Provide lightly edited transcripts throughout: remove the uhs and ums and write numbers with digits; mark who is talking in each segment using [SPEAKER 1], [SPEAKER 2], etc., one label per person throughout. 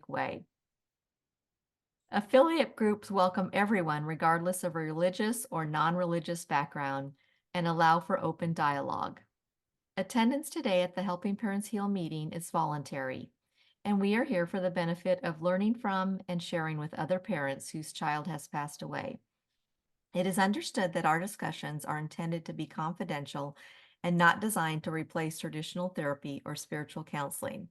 [SPEAKER 1] way. Affiliate groups welcome everyone regardless of religious or non-religious background and allow for open dialogue. Attendance today at the Helping Parents Heal meeting is voluntary, and we are here for the benefit of learning from and sharing with other parents whose child has passed away. It is understood that our discussions are intended to be confidential and not designed to replace traditional therapy or spiritual counseling.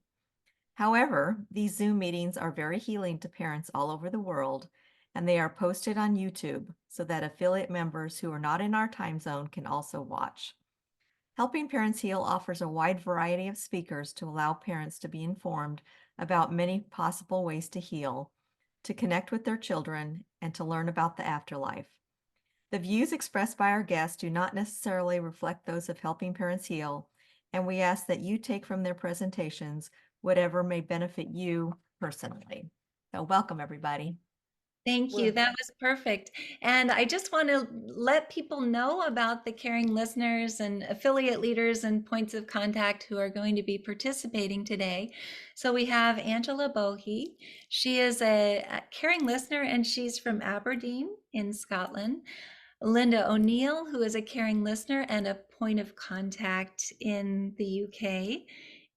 [SPEAKER 1] However, these Zoom meetings are very healing to parents all over the world, and they are posted on YouTube so that affiliate members who are not in our time zone can also watch. Helping Parents Heal offers a wide variety of speakers to allow parents to be informed about many possible ways to heal, to connect with their children, and to learn about the afterlife. The views expressed by our guests do not necessarily reflect those of Helping Parents Heal, and we ask that you take from their presentations whatever may benefit you personally. So welcome, everybody.
[SPEAKER 2] Thank you.
[SPEAKER 3] Well,
[SPEAKER 2] That was perfect. And I just want to let people know about the caring listeners and affiliate leaders and points of contact who are going to be participating today. So we have Angela Bohe. She is a caring listener and she's from Aberdeen in Scotland. Linda O'Neill, who is a caring listener and a point of contact in the UK,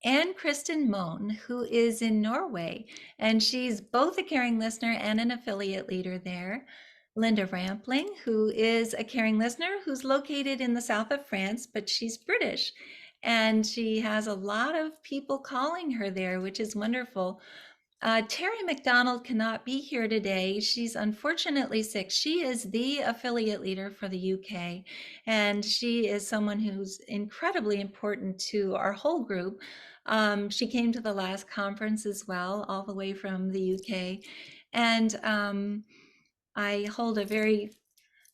[SPEAKER 2] and Kristen Mohn, who is in Norway, and she's both a caring listener and an affiliate leader there. Linda Rampling, who is a caring listener who's located in the south of France, but she's British. And she has a lot of people calling her there, which is wonderful. Terry McDonald cannot be here today. She's unfortunately sick. She is the affiliate leader for the UK, and she is someone who's incredibly important to our whole group. She came to the last conference as well, all the way from the UK. And I hold a very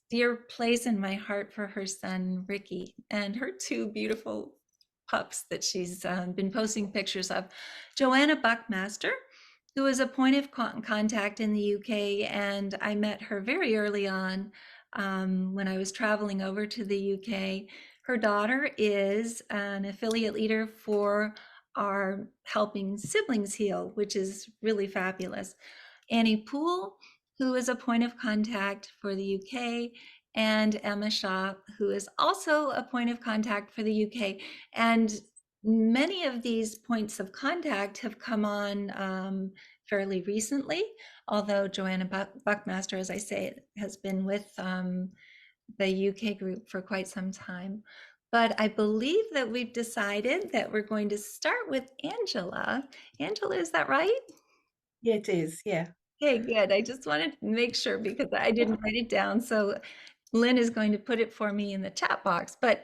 [SPEAKER 2] dear place in my heart for her son, Ricky, and her two beautiful pups that she's been posting pictures of. Joanna Buckmaster, who is a point of contact in the UK, and I met her very early on when I was traveling over to the UK. Her daughter is an affiliate leader for our Helping Siblings Heal, which is really fabulous. Annie Poole, who is a point of contact for the UK, and Emma Shaw, who is also a point of contact for the UK. And many of these points of contact have come on fairly recently, although Joanna Buckmaster, as I say, has been with the UK group for quite some time. But I believe that we've decided that we're going to start with Angela. Angela, is that right?
[SPEAKER 3] yeah, it is. Yeah.
[SPEAKER 2] Okay, good. I just wanted to make sure because I didn't write it down. So Lynn is going to put it for me in the chat box. But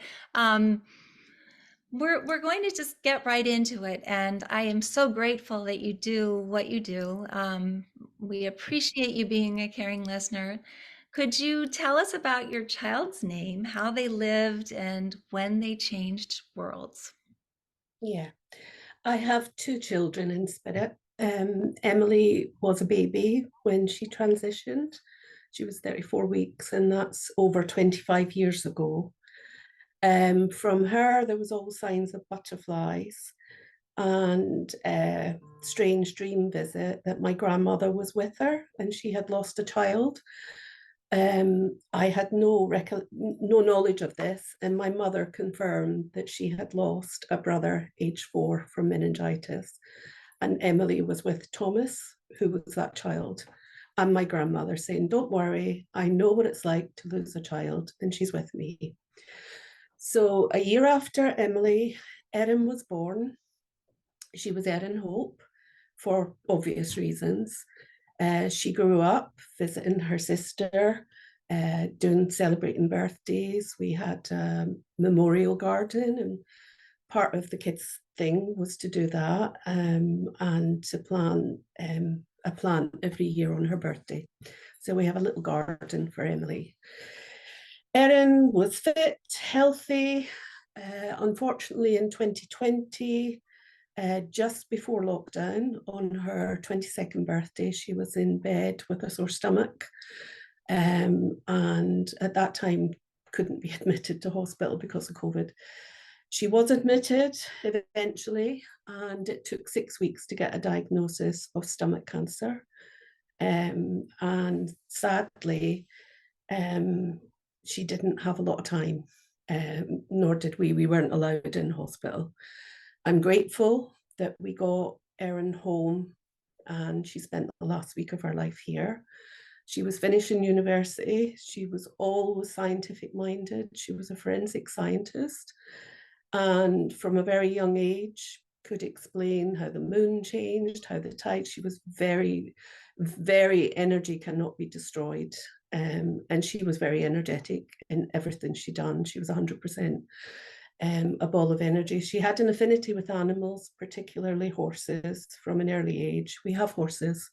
[SPEAKER 2] we're going to just get right into it. And I am so grateful that you do what you do. We appreciate you being a caring listener. Could you tell us about your child's name, how they lived, and when they changed worlds?
[SPEAKER 3] Yeah. I have two children in spirit. Emily was a baby when she transitioned. She was 34 weeks, and that's over 25 years ago. From her, there was all signs of butterflies and a strange dream visit that my grandmother was with her and she had lost a child. I had no knowledge of this, and my mother confirmed that she had lost a brother, age 4, from meningitis. And Emily was with Thomas, who was that child, and my grandmother saying, "Don't worry, I know what it's like to lose a child, and she's with me." So a year after Emily, Erin was born. She was Erin Hope for obvious reasons. She grew up visiting her sister, celebrating birthdays. We had a memorial garden, and part of the kids' thing was to do that and to plant a plant every year on her birthday. So we have a little garden for Emily. Erin was fit, healthy. Unfortunately, in 2020, just before lockdown, on her 22nd birthday, she was in bed with a sore stomach. And at that time, couldn't be admitted to hospital because of COVID. She was admitted eventually, and it took 6 weeks to get a diagnosis of stomach cancer. And sadly, she didn't have a lot of time, nor did we. We weren't allowed in hospital. I'm grateful that we got Erin home, and she spent the last week of her life here. She was finishing university. She was always scientific minded. She was a forensic scientist. And from a very young age, could explain how the moon changed, how the tide. She was very, very energy cannot be destroyed. And she was very energetic in everything she done. She was 100% a ball of energy. She had an affinity with animals, particularly horses, from an early age. We have horses.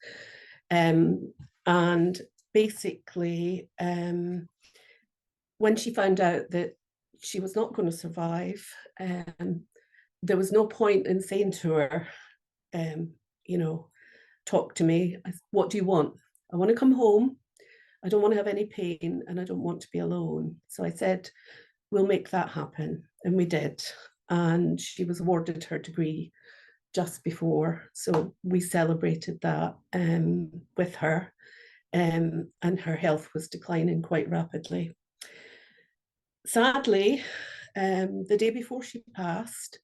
[SPEAKER 3] And basically, when she found out that she was not going to survive, there was no point in saying to her, you know, talk to me. What do you want? I want to come home. I don't want to have any pain, and I don't want to be alone. So I said, we'll make that happen. And we did. And she was awarded her degree just before. So we celebrated that with her. And her health was declining quite rapidly. Sadly, the day before she passed,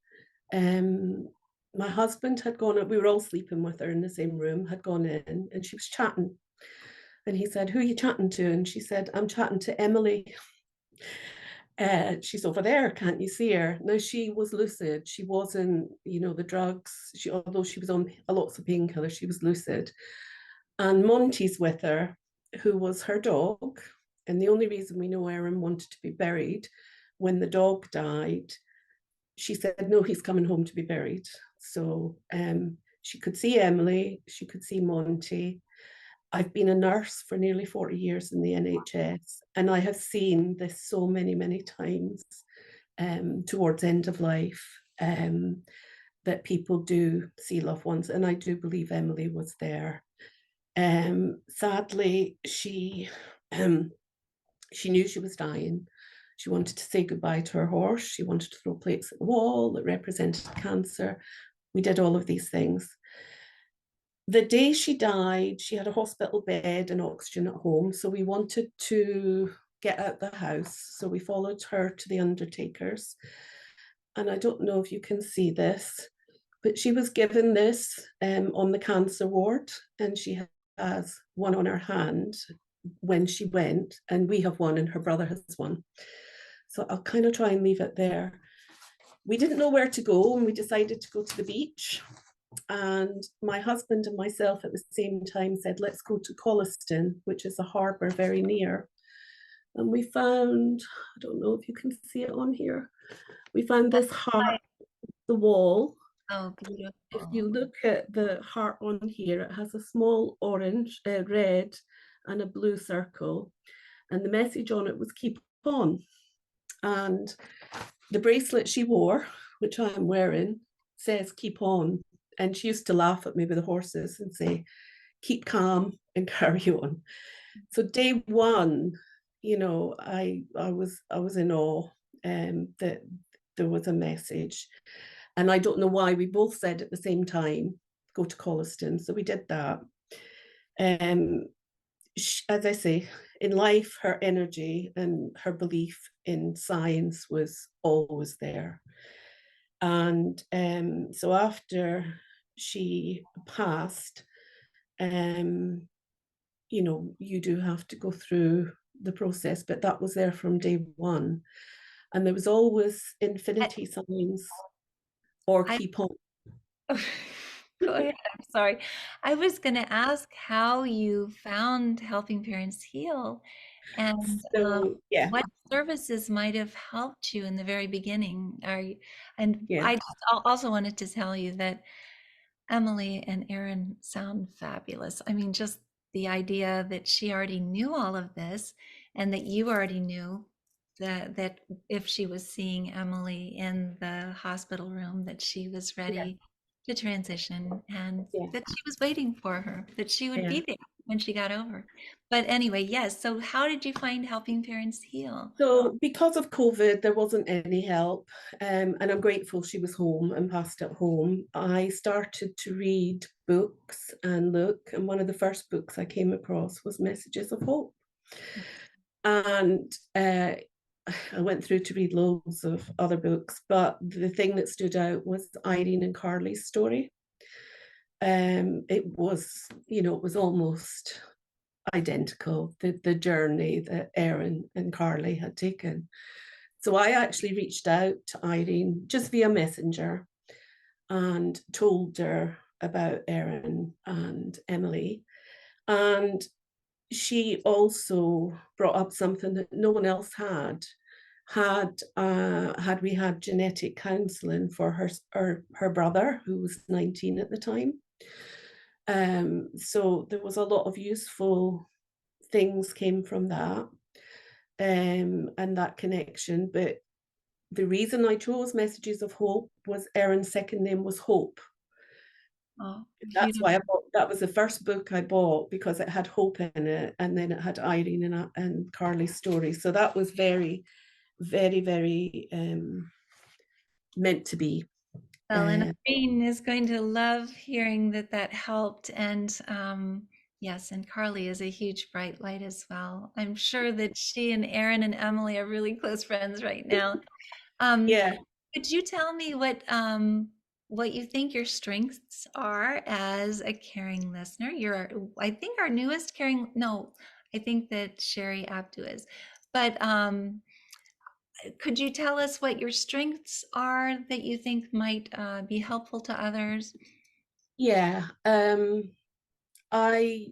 [SPEAKER 3] my husband had gone, we were all sleeping with her in the same room, had gone in, and she was chatting. And he said, who are you chatting to? And she said, I'm chatting to Emily. She's over there, can't you see her? Now, she was lucid. She wasn't, the drugs, although she was on lots of painkillers, she was lucid. And Monty's with her, who was her dog. And the only reason we know Erin wanted to be buried, when the dog died, she said, no, he's coming home to be buried. So she could see Emily, she could see Monty. I've been a nurse for nearly 40 years in the NHS, and I have seen this so many, many times towards end of life, that people do see loved ones, and I do believe Emily was there. Sadly, she knew she was dying. She wanted to say goodbye to her horse. She wanted to throw plates at the wall that represented cancer. We did all of these things. The day she died, she had a hospital bed and oxygen at home. So we wanted to get out the house. So we followed her to the undertaker's. And I don't know if you can see this, but she was given this on the cancer ward, and she has one on her hand when she went, and we have one and her brother has one. So I'll kind of try and leave it there. We didn't know where to go, and we decided to go to the beach. And my husband and myself at the same time said, let's go to Colliston, which is a harbour very near. And we found, I don't know if you can see it on here, we found this heart, the wall.
[SPEAKER 2] Oh, beautiful.
[SPEAKER 3] If you look at the heart on here, it has a small orange, red, and a blue circle. And the message on it was keep on. And the bracelet she wore, which I'm wearing, says keep on. And she used to laugh at me with the horses and say, keep calm and carry on. So day one, I was in awe that there was a message. And I don't know why we both said at the same time, go to Colliston. So we did that. As I say, in life, her energy and her belief in science was always there. And so after she passed, you do have to go through the process, but that was there from day one. And there was always infinity signs or keep on.
[SPEAKER 2] Go ahead. I'm sorry. I was going to ask how you found Helping Parents Heal, and
[SPEAKER 3] So, yeah.
[SPEAKER 2] what services might have helped you in the very beginning. And
[SPEAKER 3] Yeah.
[SPEAKER 2] I also wanted to tell you that Emily and Erin sound fabulous. I mean, just the idea that she already knew all of this, and that you already knew that if she was seeing Emily in the hospital room, that she was ready to transition, and
[SPEAKER 3] Yeah.
[SPEAKER 2] that she was waiting for her, that she would
[SPEAKER 3] Yeah.
[SPEAKER 2] be there. when she got over. But anyway, yes. So how did you find Helping Parents Heal?
[SPEAKER 3] So because of COVID, there wasn't any help, and I'm grateful she was home and passed at home. I started to read books and look, and one of the first books I came across was Messages of Hope. And I went through to read loads of other books, but the thing that stood out was Irene and Carly's story. It was, it was almost identical, the journey that Erin and Carly had taken. So I actually reached out to Irene just via Messenger and told her about Erin and Emily. And she also brought up something that no one else had. Had we had genetic counselling for her brother, who was 19 at the time. So there was a lot of useful things came from that, and that connection. But the reason I chose Messages of Hope was Erin's second name was Hope.
[SPEAKER 2] Oh,
[SPEAKER 3] That's
[SPEAKER 2] beautiful.
[SPEAKER 3] why I bought. That was the first book I bought because it had Hope in it, and then it had Irene and Carly's story. So that was very, very, very meant to be.
[SPEAKER 2] Well, and
[SPEAKER 3] Uh,
[SPEAKER 2] Irene is going to love hearing that that helped. And yes, and Carly is a huge bright light as well. I'm sure that she and Erin and Emily are really close friends right now. Um,
[SPEAKER 3] yeah,
[SPEAKER 2] could you tell me what you think your strengths are as a caring listener? I think our newest caring, no, I think that Sherry Abdu is. But could you tell us what your strengths are that you think might be helpful to others?
[SPEAKER 3] yeah. I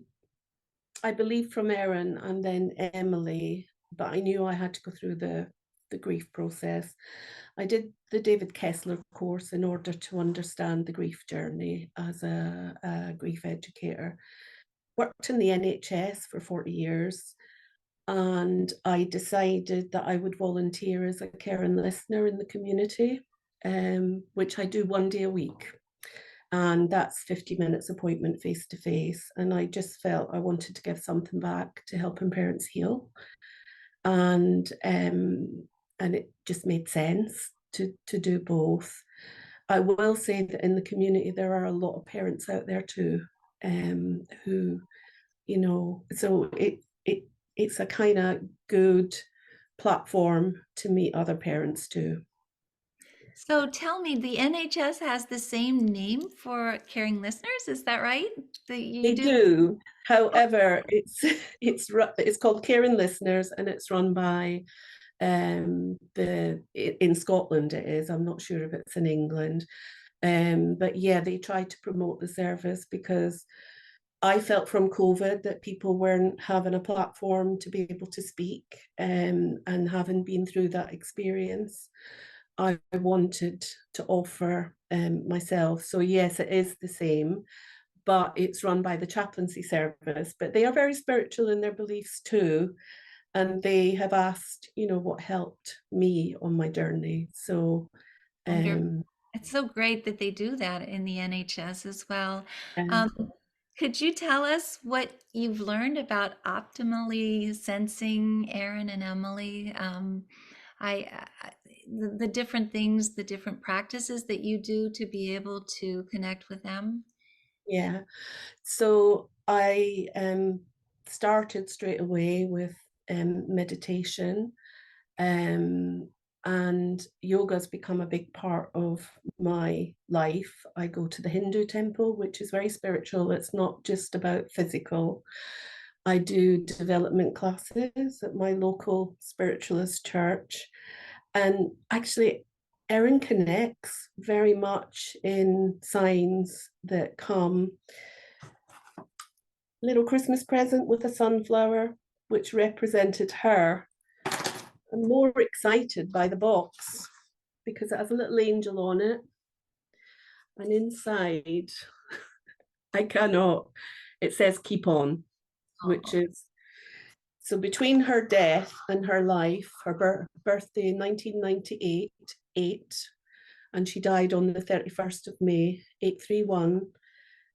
[SPEAKER 3] I believe from Erin and then Emily, but I knew I had to go through the grief process. I did the David Kessler course in order to understand the grief journey as a grief educator. Worked in the NHS for 40 years, and I decided that I would volunteer as a caring listener in the community, which I do 1 day a week. And that's 50 minutes appointment face to face. And I just felt I wanted to give something back to helping parents heal. And it just made sense to do both. I will say that in the community there are a lot of parents out there too, who, so it's a kind of good platform to meet other parents too.
[SPEAKER 2] So tell me, the NHS has the same name for caring listeners, is that right? That you
[SPEAKER 3] They
[SPEAKER 2] do?
[SPEAKER 3] do. However, it's called Caring Listeners, and it's run by the in Scotland. It is. I'm not sure if it's in England, but yeah, they try to promote the service because I felt from COVID that people weren't having a platform to be able to speak, and having been through that experience, I wanted to offer myself. So yes, it is the same, but it's run by the chaplaincy service. But they are very spiritual in their beliefs too. And they have asked, what helped me on my journey. So,
[SPEAKER 2] Wonderful.
[SPEAKER 3] um,
[SPEAKER 2] It's so great that they do that in the NHS as well.
[SPEAKER 3] um,
[SPEAKER 2] Um, could you tell us what you've learned about optimally sensing Erin and Emily? The different things, the different practices that you do to be able to connect with them.
[SPEAKER 3] yeah. So I started straight away with meditation, um, and yoga's become a big part of my life. I go to the Hindu temple, which is very spiritual. It's not just about physical. I do development classes at my local spiritualist church. And actually, Erin connects very much in signs that come. Little Christmas present with a sunflower, which represented her. I'm more excited by the box because it has a little angel on it. And inside, I cannot, it says keep on, which
[SPEAKER 2] Oh,
[SPEAKER 3] is so between her death and her life, her birthday in 1998, 8, and she died on the 31st of May, 831.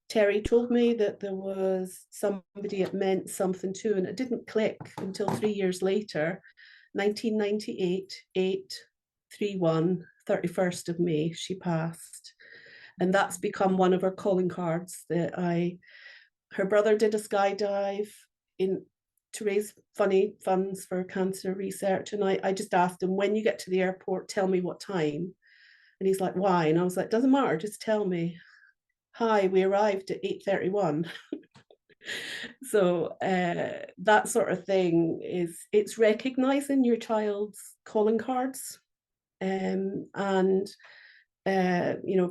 [SPEAKER 3] Terry told me that there was somebody it meant something to, and it didn't click until 3 years later, 1998, 8/31, 31st of May, she passed. And that's become one of her calling cards that her brother did a skydive to raise funds for cancer research. And I just asked him, when you get to the airport, tell me what time. And he's like, why? And I was like, doesn't matter, just tell me. Hi, we arrived at 8:31. So that sort of thing it's recognizing your child's calling cards, and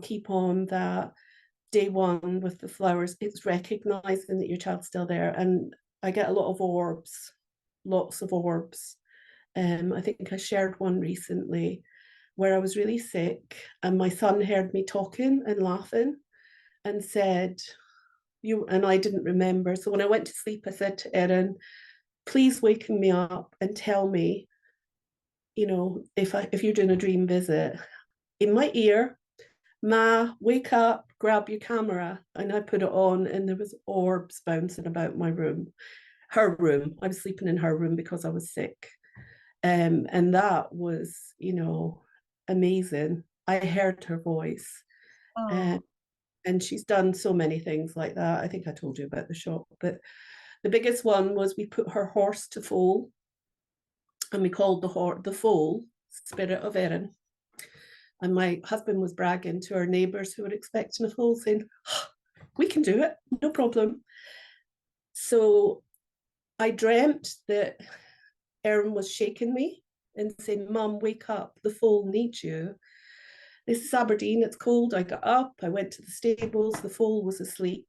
[SPEAKER 3] keep on that day one with the flowers. It's recognizing that your child's still there. And I get a lot of orbs, lots of orbs. I think I shared one recently where I was really sick and my son heard me talking and laughing and said, you, and I didn't remember. So when I went to sleep, I said to Erin, please waken me up and tell me, if you're doing a dream visit. In my ear, Ma, wake up, grab your camera. And I put it on and there was orbs bouncing about my room, her room. I was sleeping in her room because I was sick. And that was, amazing. I heard her voice.
[SPEAKER 2] Oh,
[SPEAKER 3] And she's done so many things like that. I think I told you about the shop, but the biggest one was we put her horse to foal, and we called the foal Spirit of Erin. And my husband was bragging to our neighbours who were expecting a foal, saying, oh, we can do it, no problem. So I dreamt that Erin was shaking me and saying, Mum, wake up, the foal needs you. This is Aberdeen, it's cold. I got up, I went to the stables, the foal was asleep.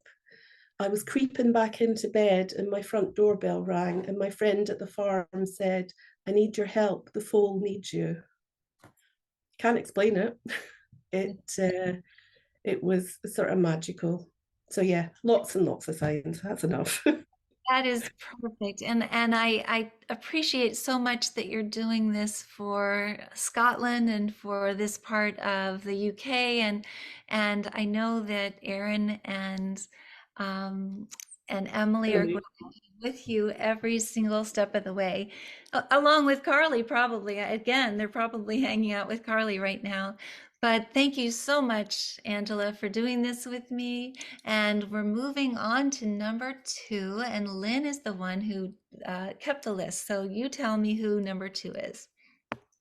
[SPEAKER 3] I was creeping back into bed and my front doorbell rang, and my friend at the farm said, I need your help, the foal needs you. Can't explain it. It was sort of magical. So yeah, lots and lots of signs. That's enough.
[SPEAKER 2] that is perfect. And I appreciate so much that you're doing this for Scotland and for this part of the UK. And I know that Erin and Emily are going to be with you every single step of the way, along with Carly, probably. Again, they're probably hanging out with Carly right now. But thank you so much, Angela, for doing this with me. And we're moving on to number 2. And Lynn is the one who kept the list. So you tell me who number 2 is.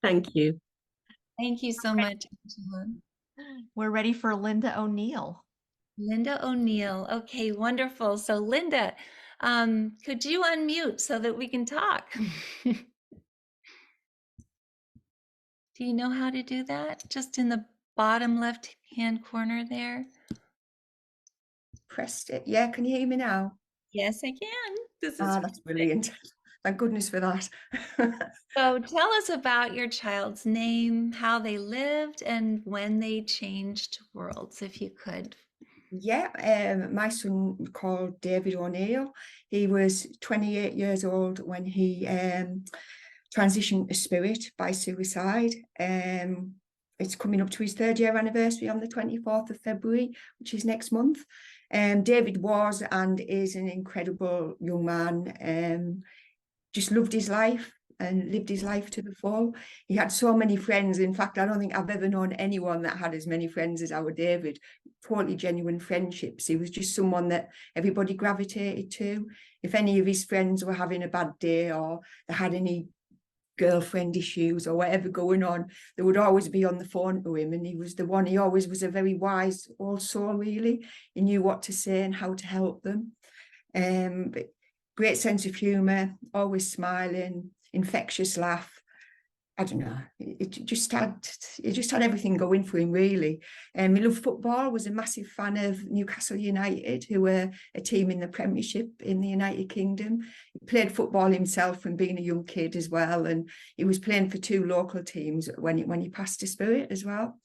[SPEAKER 3] Thank you.
[SPEAKER 2] Thank you so much, Angela.
[SPEAKER 1] We're ready for Linda O'Neill.
[SPEAKER 2] Linda O'Neill. Okay, wonderful. So Linda, could you unmute so that we can talk? Do you know how to do that? Just in the bottom left-hand corner there.
[SPEAKER 4] Pressed it. Yeah, can you hear me now?
[SPEAKER 2] Yes, I can. This is
[SPEAKER 4] That's brilliant. Thank goodness for that.
[SPEAKER 2] So tell us about your child's name, how they lived, and when they changed worlds, if you could.
[SPEAKER 4] Yeah, my son called David O'Neill. He was 28 years old when he transitioned to spirit by suicide. It's coming up to his 3rd year anniversary on the 24th of February, which is next month. David was and is an incredible young man. Just loved his life and lived his life to the full. He had so many friends. In fact, I don't think I've ever known anyone that had as many friends as our David. Totally genuine friendships. He was just someone that everybody gravitated to. If any of his friends were having a bad day or they had any girlfriend issues or whatever going on, they would always be on the phone to him, and he was the one. He always was a very wise old soul, really. He knew what to say and how to help them. But great sense of humour, always smiling, infectious laugh. I don't know. It just had everything going for him, really. He loved football. Was a massive fan of Newcastle United, who were a team in the Premiership in the United Kingdom. He played football himself from being a young kid as well, and he was playing for 2 local teams when he passed to spirit as well.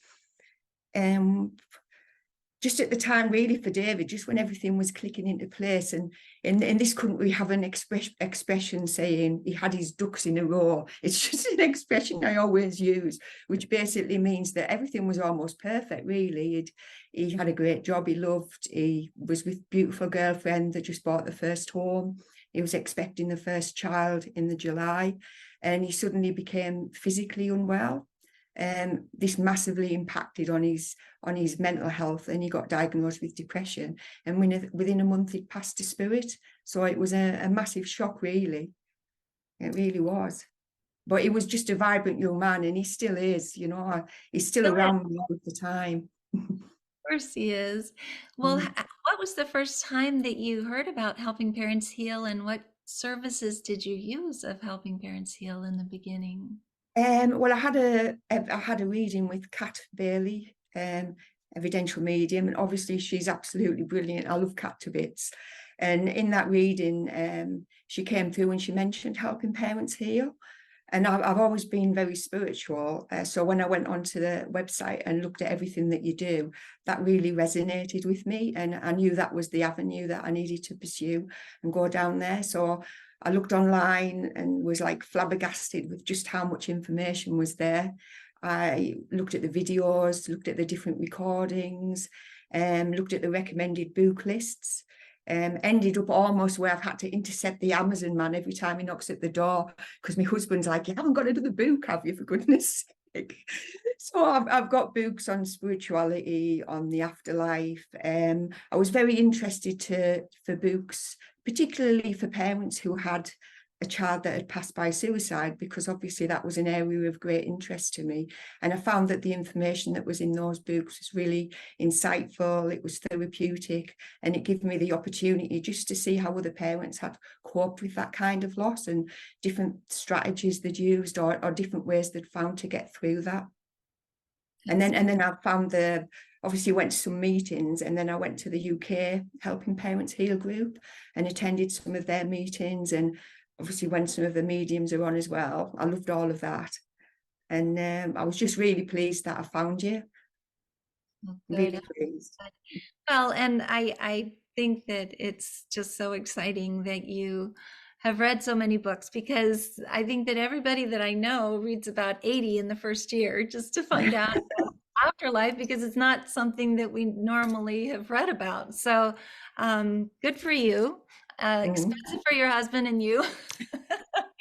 [SPEAKER 4] just at the time, really, for David, just when everything was clicking into place. And in this country, we have an expression saying he had his ducks in a row. It's just an expression I always use, which basically means that everything was almost perfect, really. He had a great job he loved. He was with a beautiful girlfriend that just bought the first home. He was expecting the first child in the July, and he suddenly became physically unwell. This massively impacted on his mental health, and he got diagnosed with depression, and within a month he'd passed to spirit. So it was a massive shock, really. It really was. But he was just a vibrant young man, and he still is, you know. He's still around me all the time.
[SPEAKER 2] Of course he is. Well, what was the first time that you heard about Helping Parents Heal, and what services did you use of Helping Parents Heal in the beginning?
[SPEAKER 4] Well, I had a reading with Kat Bailey, evidential medium, and obviously she's absolutely brilliant. I love Kat to bits. And in that reading, she came through and she mentioned Helping Parents Heal. And I've always been very spiritual. So when I went onto the website and looked at everything that you do, that really resonated with me. And I knew that was the avenue that I needed to pursue and go down there. So I looked online and was like flabbergasted with just how much information was there. I looked at the videos, looked at the different recordings, looked at the recommended book lists. Ended up almost where I've had to intercept the Amazon man every time he knocks at the door, because my husband's like, you haven't got another book, have you, for goodness sake? So I've got books on spirituality, on the afterlife. I was very interested for books, particularly for parents who had a child that had passed by suicide, because obviously that was an area of great interest to me. And I found that the information that was in those books was really insightful, it was therapeutic, and it gave me the opportunity just to see how other parents had coped with that kind of loss, and different strategies they'd used, or different ways they'd found to get through that. And then I found obviously went to some meetings, and then I went to the UK Helping Parents Heal group and attended some of their meetings, and obviously when some of the mediums are on as well. I loved all of that. And I was just really pleased that I found you. Really pleased.
[SPEAKER 2] Well, and I think that it's just so exciting that you have read so many books, because I think that everybody that I know reads about 80 in the first year just to find out about afterlife, because it's not something that we normally have read about. So good for you. Expensive for your husband and you.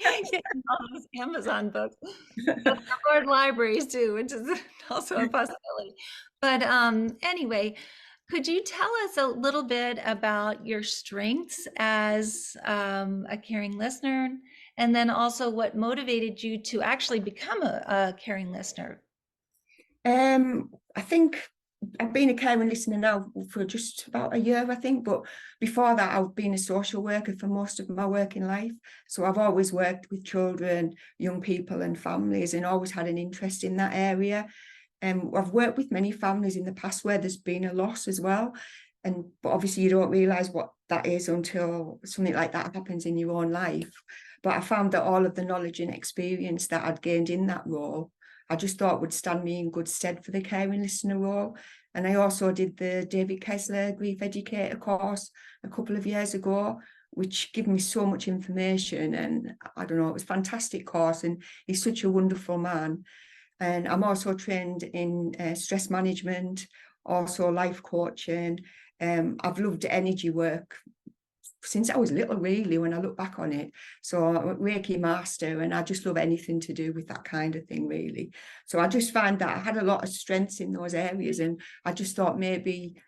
[SPEAKER 2] Getting all those Amazon books. But Lord libraries too, which is also a possibility. But anyway, could you tell us a little bit about your strengths as a caring listener, and then also what motivated you to actually become a caring listener?
[SPEAKER 4] I think I've been a caring listener now for just about a year, I think. But before that, I've been a social worker for most of my working life. So I've always worked with children, young people and families, and always had an interest in that area. I've worked with many families in the past where there's been a loss as well. But obviously you don't realise what that is until something like that happens in your own life. But I found that all of the knowledge and experience that I'd gained in that role, I just thought would stand me in good stead for the caring listener role. And I also did the David Kessler Grief Educator course a couple of years ago, which gave me so much information. And I don't know, it was a fantastic course, and he's such a wonderful man. And I'm also trained in stress management, also life coaching. I've loved energy work since I was little, really, when I look back on it. So I'm a Reiki master, and I just love anything to do with that kind of thing, really. So I just find that I had a lot of strengths in those areas, and I just thought maybe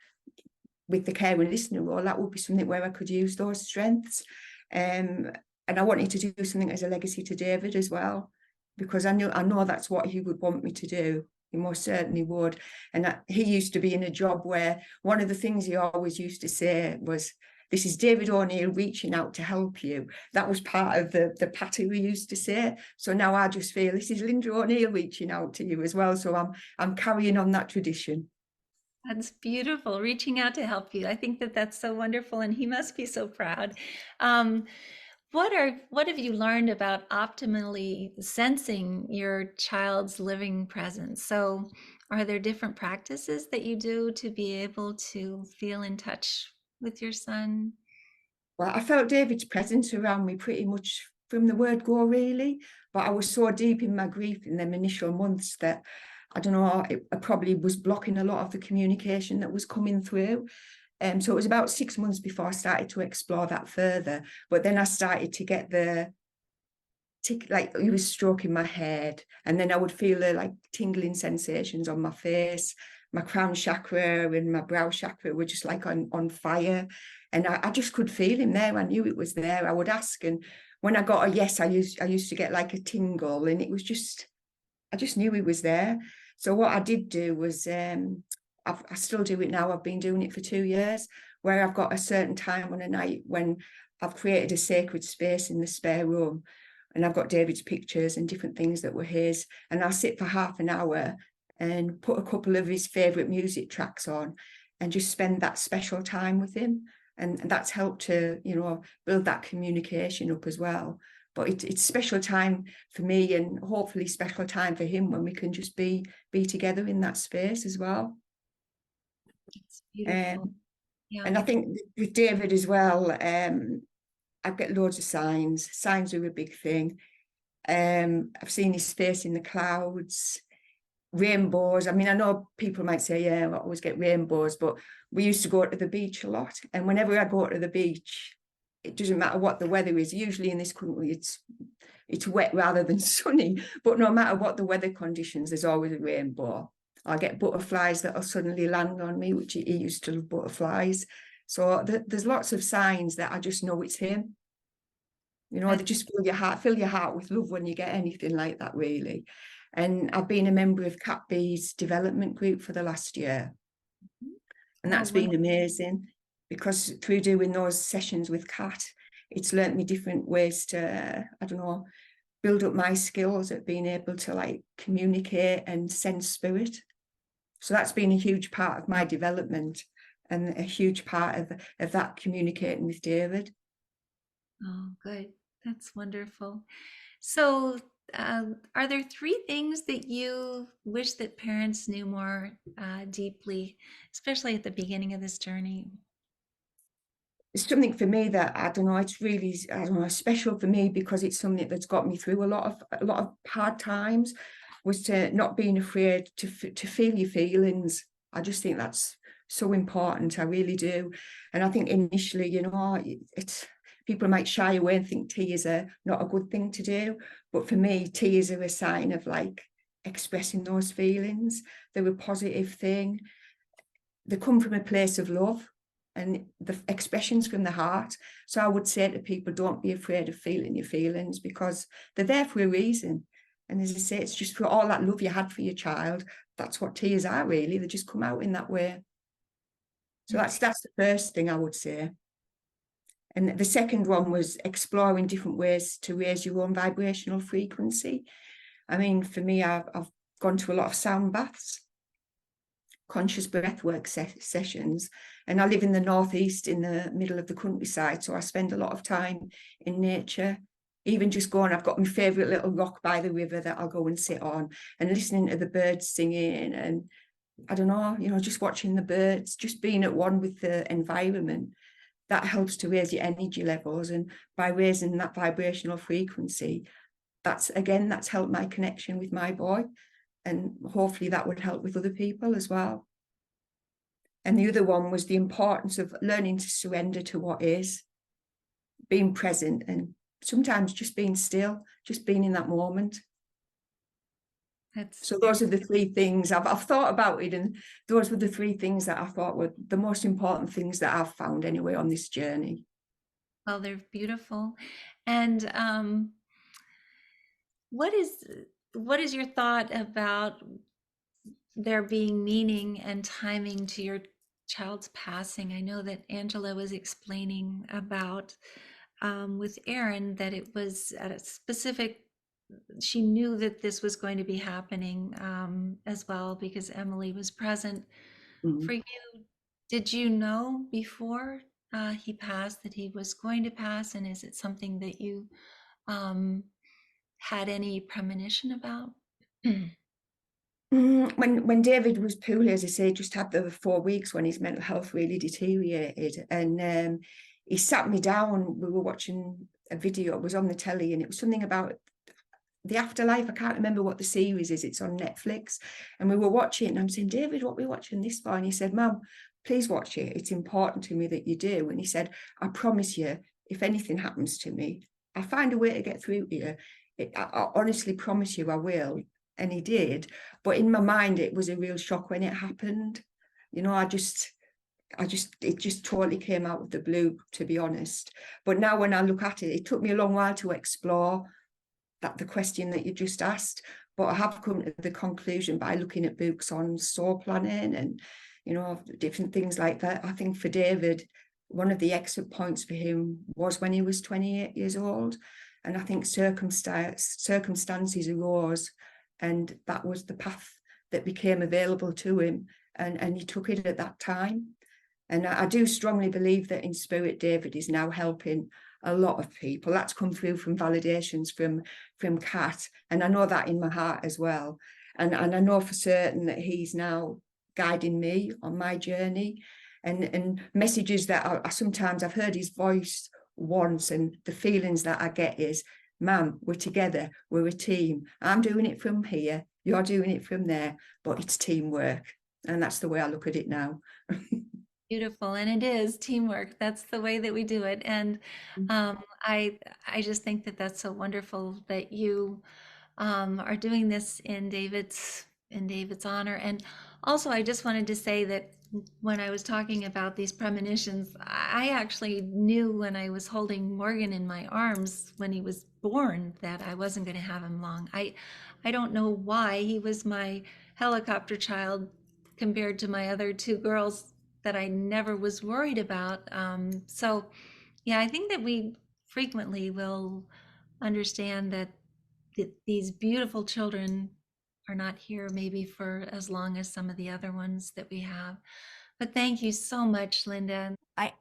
[SPEAKER 4] with the caring listener role, that would be something where I could use those strengths. And I wanted to do something as a legacy to David as well, because I know that's what he would want me to do. He most certainly would. And he used to be in a job where one of the things he always used to say was, "This is David O'Neill reaching out to help you." That was part of the patter we used to say. So now I just feel this is Linda O'Neill reaching out to you as well. So I'm carrying on that tradition.
[SPEAKER 2] That's beautiful, reaching out to help you. I think that that's so wonderful, and he must be so proud. What have you learned about optimally sensing your child's living presence? So Are there different practices that you do to be able to feel in touch with your son?
[SPEAKER 4] Well, I felt David's presence around me pretty much from the word go, really. But I was so deep in my grief in them initial months that I don't know, I probably was blocking a lot of the communication that was coming through. So it was about 6 months before I started to explore that further. But then I started to get the like he was stroking my head, and then I would feel the like tingling sensations on my face. My crown chakra and my brow chakra were just like on fire, and I just could feel him there. I knew it was there. I would ask, and when I got a yes, I used to get like a tingle, and it was just I just knew he was there. So what I did do was I still do it now. I've been doing it for 2 years, where I've got a certain time on a night when I've created a sacred space in the spare room, and I've got David's pictures and different things that were his, and I'll sit for half an hour and put a couple of his favorite music tracks on and just spend that special time with him. And that's helped to, build that communication up as well. But it's special time for me, and hopefully special time for him, when we can just be together in that space as well.
[SPEAKER 2] It's beautiful.
[SPEAKER 4] Um,
[SPEAKER 2] Yeah.
[SPEAKER 4] and I think with David as well, I get loads of signs. Signs are a big thing. I've seen his face in the clouds, rainbows. I mean, I know people might say, yeah, I always get rainbows, but we used to go to the beach a lot. And whenever I go to the beach, it doesn't matter what the weather is. Usually in this country, it's wet rather than sunny. But no matter what the weather conditions, there's always a rainbow. I get butterflies that'll suddenly land on me, which he used to love butterflies. So there's lots of signs that I just know it's him. They just fill your heart with love when you get anything like that, really. And I've been a member of Cat B's development group for the last year. And that's been amazing, because through doing those sessions with Cat, it's learnt me different ways to, I don't know, build up my skills at being able to like communicate and sense spirit. So that's been a huge part of my development, and a huge part of that communicating with David.
[SPEAKER 2] Oh, good. That's wonderful. So, are there 3 things that you wish that parents knew more deeply, especially at the beginning of this journey?
[SPEAKER 4] It's something for me that I don't know. It's really, I don't know, special for me, because it's something that's got me through a lot of hard times. Was to not being afraid to feel your feelings. I just think that's so important. I really do. And I think initially, it's people might shy away and think tears are not a good thing to do. But for me, tears are a sign of like expressing those feelings. They're a positive thing. They come from a place of love, and the expressions from the heart. So I would say to people, don't be afraid of feeling your feelings, because they're there for a reason. And as I say, it's just for all that love you had for your child. That's what tears are, really. They just come out in that way. So that's the first thing I would say. And the second one was exploring different ways to raise your own vibrational frequency. I mean, for me, I've gone to a lot of sound baths, conscious breathwork sessions, and I live in the northeast, in the middle of the countryside, so I spend a lot of time in nature. Even just going, I've got my favorite little rock by the river that I'll go and sit on, and listening to the birds singing, and I don't know, just watching the birds, just being at one with the environment. That helps to raise your energy levels, and by raising that vibrational frequency, that's helped my connection with my boy. And hopefully that would help with other people as well. And the other one was the importance of learning to surrender to what is, being present, and sometimes just being still, just being in that moment. So those are the 3 things I've thought about it, and those were the 3 things that I thought were the most important things that I've found anyway on this journey.
[SPEAKER 2] Well, they're beautiful. And what is your thought about there being meaning and timing to your child's passing? I know that Angela was explaining about with Aaron that it was at a specific, she knew that this was going to be happening as well, because Emily was present. For you, did you know before he passed that he was going to pass? And is it something that you had any premonition about?
[SPEAKER 4] When David was poorly, as I say, just had the 4 weeks when his mental health really deteriorated, and he sat me down. We were watching a video, it was on the telly, and it was something about the afterlife. I can't remember what the series is. It's on Netflix, and we were watching it, and I'm saying, David, what are we watching this for? And he said, Mum, please watch it. It's important to me that you do. And he said, I promise you, if anything happens to me, I'll find a way to get through to you. I honestly promise you I will. And he did. But in my mind, it was a real shock when it happened. You know, it just totally came out of the blue, to be honest. But now when I look at it, it took me a long while to explore the question that you just asked. But I have come to the conclusion by looking at books on soul planning and, you know, different things like that. I think for David, one of the exit points for him was when he was 28 years old. And I think circumstances arose, and that was the path that became available to him. And he took it at that time. And I do strongly believe that in spirit, David is now helping a lot of people. That's come through from validations from Kat. And I know that in my heart as well. And I know for certain that he's now guiding me on my journey. And messages that I sometimes I've heard his voice once, and the feelings that I get is, Ma'am, we're together, we're a team. I'm doing it from here, you're doing it from there, but it's teamwork. And that's the way I look at it now.
[SPEAKER 2] Beautiful, and it is teamwork. That's the way that we do it. And I just think that that's so wonderful that you are doing this in David's honor. And also, I just wanted to say that when I was talking about these premonitions, I actually knew when I was holding Morgan in my arms when he was born that I wasn't going to have him long. I don't know why. He was my helicopter child compared to my other two girls that I never was worried about. So yeah, I think that we frequently will understand that these beautiful children are not here maybe for as long as some of the other ones that we have. But thank you so much, Linda.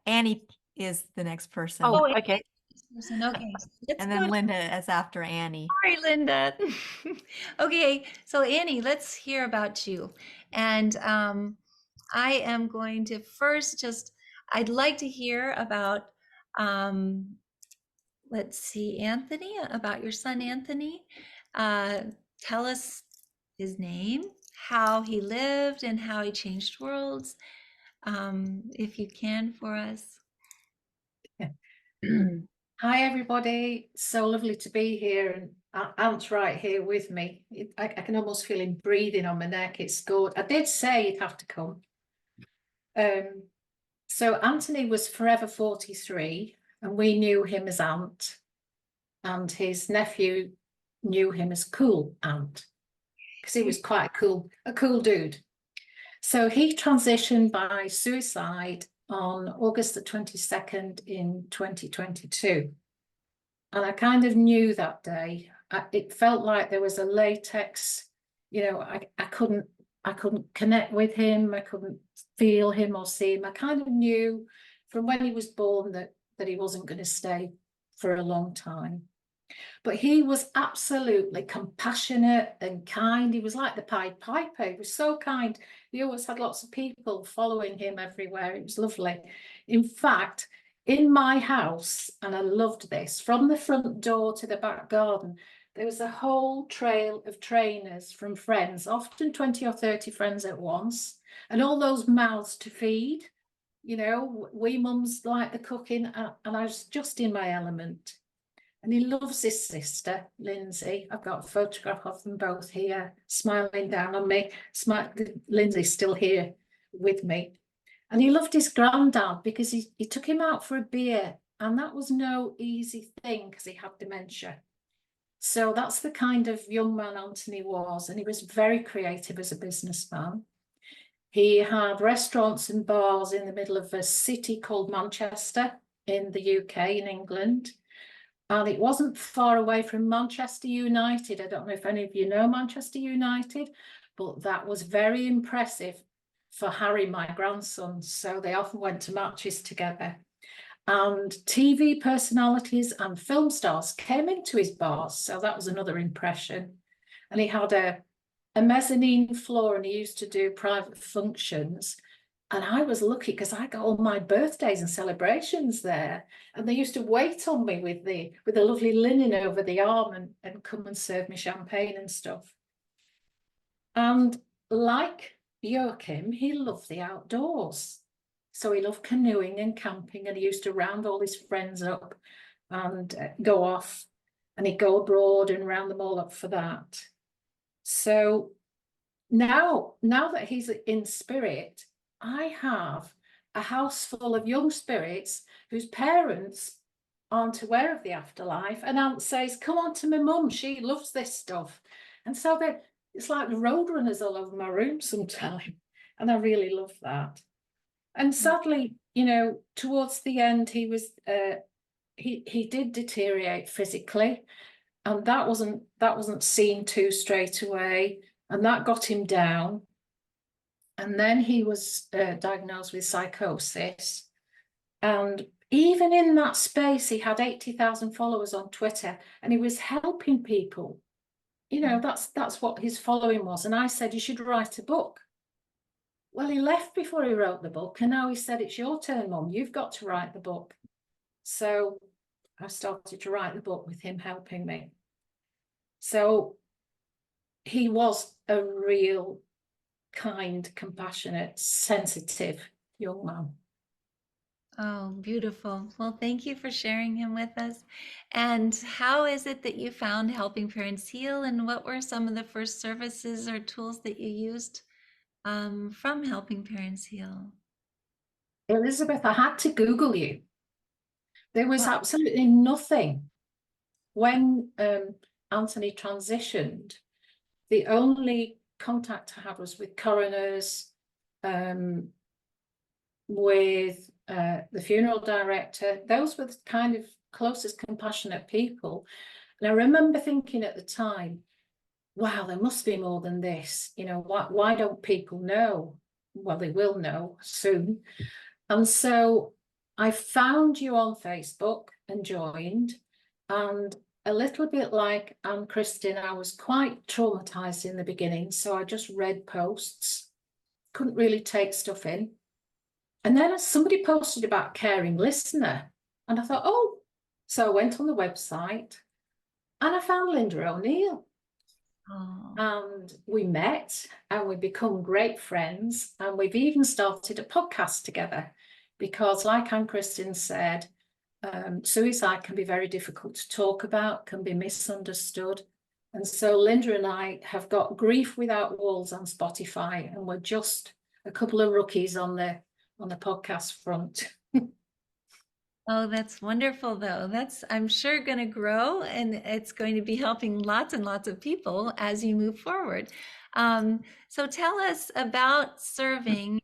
[SPEAKER 1] Annie is the next person.
[SPEAKER 5] Oh,
[SPEAKER 2] Oh,
[SPEAKER 5] okay.
[SPEAKER 2] okay. Let's
[SPEAKER 1] And
[SPEAKER 2] go
[SPEAKER 1] then
[SPEAKER 2] to-
[SPEAKER 1] Linda is after Annie.
[SPEAKER 2] Sorry, Linda. Okay, so Annie, let's hear about you. And I am going to first I'd like to hear about, let's see, Anthony, about your son, Anthony. Tell us his name, how he lived, and how he changed worlds, if you can, for us.
[SPEAKER 5] Hi, everybody. So lovely to be here, and Ant's right here with me. I can almost feel him breathing on my neck. It's good. I did say he'd have to come. So Anthony was forever 43, and we knew him as Ant, and his nephew knew him as Cool Ant, because he was quite a cool dude. So he transitioned by suicide on August the 22nd in 2022. And I kind of knew that day. It felt like there was a latex, you know, I couldn't connect with him. I couldn't feel him or see him. I kind of knew from when he was born that he wasn't going to stay for a long time. But he was absolutely compassionate and kind. He was like the Pied Piper. He was so kind. He always had lots of people following him everywhere. It was lovely. In fact, in my house, and I loved this, from the front door to the back garden, there was a whole trail of trainers from friends, often 20 or 30 friends at once, and all those mouths to feed. You know, we mums like the cooking, and I was just in my element. And he loves his sister, Lindsay. I've got a photograph of them both here, smiling down on me. Lindsay's still here with me. And he loved his granddad because he took him out for a beer. And that was no easy thing because he had dementia. So that's the kind of young man Anthony was. And he was very creative as a businessman. He had restaurants and bars in the middle of a city called Manchester in the UK, in England. And it wasn't far away from Manchester United. I don't know if any of you know Manchester United, but that was very impressive for Harry, my grandson. So they often went to matches together. And TV personalities and film stars came into his bars. So that was another impression. And he had a a mezzanine floor, and he used to do private functions. And I was lucky because I got all my birthdays and celebrations there. And they used to wait on me with the lovely linen over the arm and come and serve me champagne and stuff. And like Joachim, he loved the outdoors. So he loved canoeing and camping, and he used to round all his friends up and go off, and he'd go abroad and round them all up for that. So now that he's in spirit, I have a house full of young spirits whose parents aren't aware of the afterlife, and Aunt says, come on to my mum, she loves this stuff. And so it's like the roadrunners all over my room sometime, and I really love that. And sadly, you know, towards the end, he was he did deteriorate physically, and that wasn't seen to straight away, and that got him down. And then he was diagnosed with psychosis. And even in that space, he had 80,000 followers on Twitter, and he was helping people. You know, that's what his following was. And I said, you should write a book. Well, he left before he wrote the book, and now he said, it's your turn, Mum, you've got to write the book. So I started to write the book with him helping me. So he was a real kind, compassionate, sensitive young man.
[SPEAKER 2] Oh, beautiful. Well, thank you for sharing him with us. And how is it that you found Helping Parents Heal, and what were some of the first services or tools that you used from Helping Parents Heal?
[SPEAKER 5] Elizabeth, I had to Google you. There was
[SPEAKER 2] Wow.
[SPEAKER 5] absolutely nothing. When Anthony transitioned, the only contact I had was with coroners, with the funeral director. Those were the kind of closest compassionate people. And I remember thinking at the time, wow, there must be more than this. You know, why don't people know? Well, they will know soon. And so I found you on Facebook and joined, and a little bit like Kristin, I was quite traumatized in the beginning, so I just read posts, couldn't really take stuff in. And then somebody posted about caring listener, and I thought, oh, so I went on the website and I found Linda O'Neill.
[SPEAKER 2] Oh.
[SPEAKER 5] And we met and we've become great friends, and we've even started a podcast together because, like Kristin said, suicide can be very difficult to talk about, can be misunderstood. And so Linda and I have got Grief Without Walls on Spotify, and we're just a couple of rookies on the podcast front.
[SPEAKER 2] Oh, that's wonderful, though. That's, I'm sure, going to grow, and it's going to be helping lots and lots of people as you move forward. So tell us about serving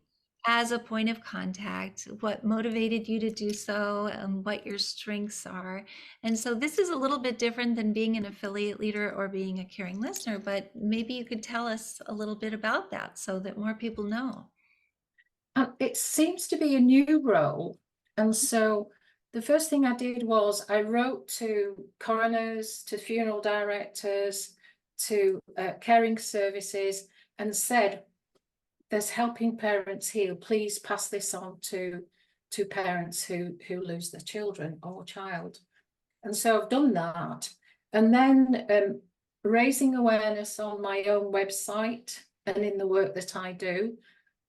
[SPEAKER 2] as a point of contact, what motivated you to do so, and what your strengths are. And so this is a little bit different than being an affiliate leader or being a caring listener, but maybe you could tell us a little bit about that so that more people know.
[SPEAKER 5] It seems to be a new role. And so the first thing I did was I wrote to coroners, to funeral directors, to caring services, and said, there's Helping Parents Heal. Please pass this on to parents who lose their children or child. And so I've done that. And then raising awareness on my own website and in the work that I do,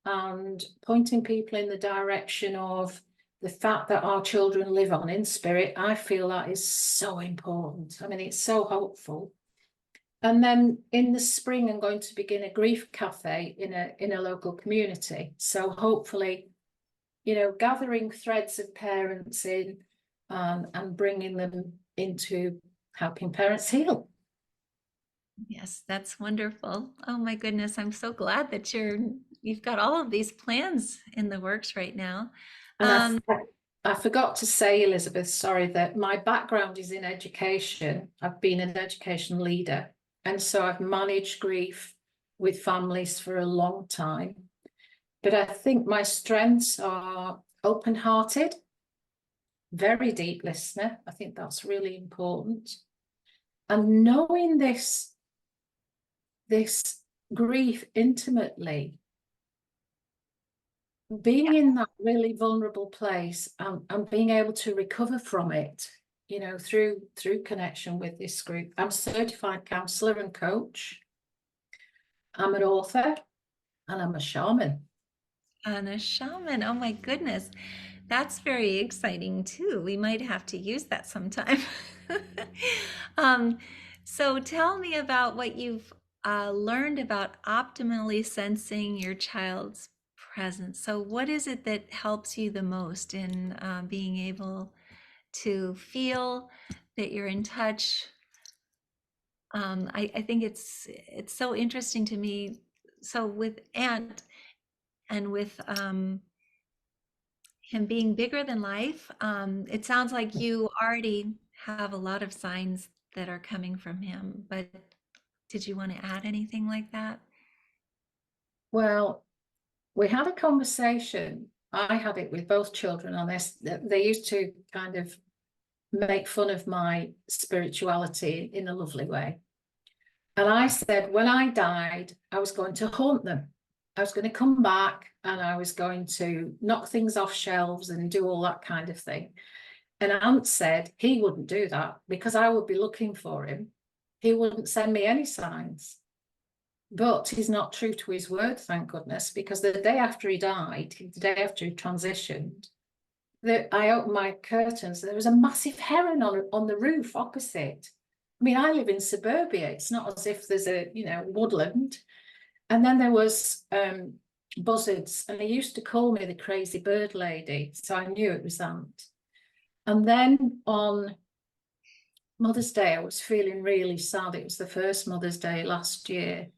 [SPEAKER 5] and pointing people in the direction of the fact that our children live on in spirit. I feel that is so important. I mean, it's so hopeful. And then in the spring, I'm going to begin a grief cafe in a local community. So hopefully, you know, gathering threads of parents in and bringing them into Helping Parents Heal.
[SPEAKER 2] Yes, that's wonderful. Oh my goodness, I'm so glad that you've got all of these plans in the works right now.
[SPEAKER 5] And I forgot to say, Elizabeth, sorry, that my background is in education. I've been an education leader, and so I've managed grief with families for a long time. But I think my strengths are open-hearted, very deep listener. I think that's really important. And knowing this grief intimately, being in that really vulnerable place and being able to recover from it, you know, through connection with this group. I'm a certified counselor and coach. I'm an author and I'm a shaman.
[SPEAKER 2] And a shaman. Oh my goodness. That's very exciting too. We might have to use that sometime. um, so tell me about what you've learned about optimally sensing your child's presence. So what is it that helps you the most in being able to feel that you're in touch? I think it's so interesting to me. So with Ant and with him being bigger than life, it sounds like you already have a lot of signs that are coming from him, but did you want to add anything like that?
[SPEAKER 5] Well, we had a conversation. I had it with both children on this. They used to kind of make fun of my spirituality in a lovely way. And I said, when I died, I was going to haunt them. I was going to come back and I was going to knock things off shelves and do all that kind of thing. And Ant said he wouldn't do that because I would be looking for him. He wouldn't send me any signs. But he's not true to his word, thank goodness, because the day after he died, the day after he transitioned, I opened my curtains. There was a massive heron on the roof opposite. I mean, I live in suburbia. It's not as if there's a, you know, woodland. And then there was buzzards, and they used to call me the crazy bird lady. So I knew it was Ant. And then on Mother's Day, I was feeling really sad. It was the first Mother's Day last year.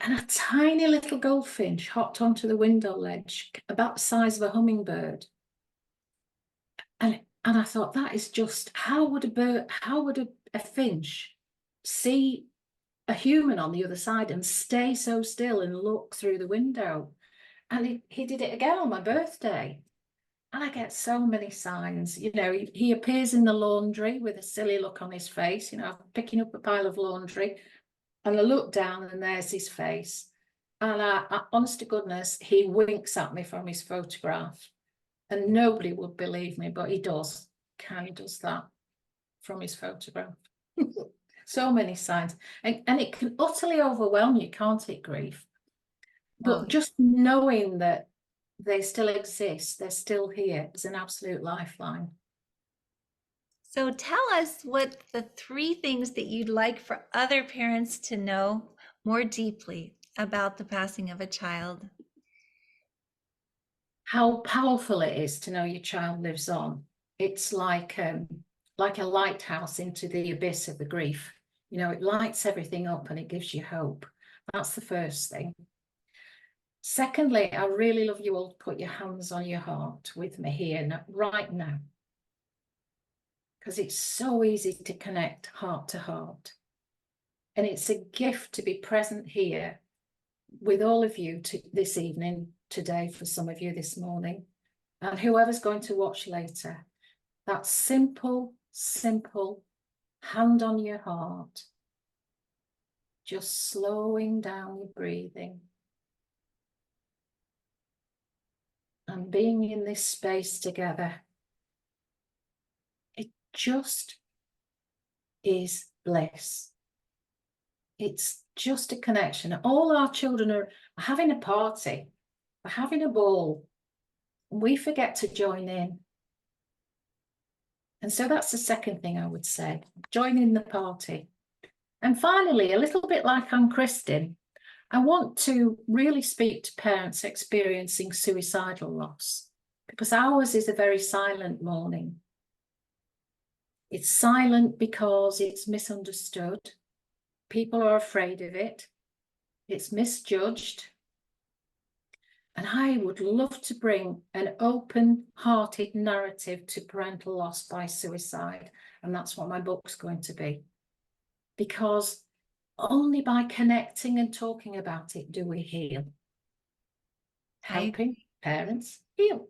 [SPEAKER 5] And a tiny little goldfinch hopped onto the window ledge, about the size of a hummingbird. And I thought, that is just, how would a finch see a human on the other side and stay so still and look through the window? And he did it again on my birthday. And I get so many signs. You know, he appears in the laundry with a silly look on his face. You know, I'm picking up a pile of laundry and I look down and there's his face. And I honest to goodness, he winks at me from his photograph. And nobody would believe me, but he does. Kind of does that from his photograph. So many signs. And it can utterly overwhelm you, can't it, grief? But
[SPEAKER 2] Oh,
[SPEAKER 5] just knowing that they still exist, they're still here, is an absolute lifeline.
[SPEAKER 2] so tell us what the 3 things that you'd like for other parents to know more deeply about the passing of a child.
[SPEAKER 5] How powerful it is to know your child lives on. It's like a lighthouse into the abyss of the grief. You know, it lights everything up and it gives you hope. That's the first thing. Secondly, I really love you all to put your hands on your heart with me here right now, because it's so easy to connect heart to heart. And it's a gift to be present here with all of you this evening, today, for some of you this morning, and whoever's going to watch later. That simple hand on your heart, just slowing down your breathing and being in this space together. It just is bliss. It's just a connection. All our children are having a party, are having a ball. We forget to join in. And so that's the second thing I would say, join in the party. And finally, a little bit like I'm Kristin, I want to really speak to parents experiencing suicidal loss, because ours is a very silent mourning. It's silent because it's misunderstood. People are afraid of it. It's misjudged. And I would love to bring an open-hearted narrative to parental loss by suicide. And that's what my book's going to be. Because only by connecting and talking about it do we heal. Helping parents heal.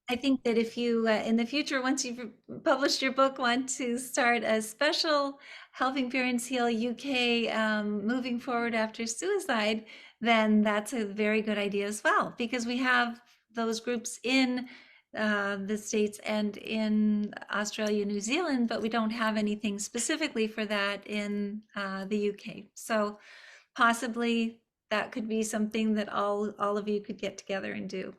[SPEAKER 2] I think that if you, in the future, once you've published your book, want to start a special Helping Parents Heal UK, moving forward after suicide, then that's a very good idea as well, because we have those groups in the States and in Australia, New Zealand, but we don't have anything specifically for that in the UK. So possibly that could be something that all of you could get together and do.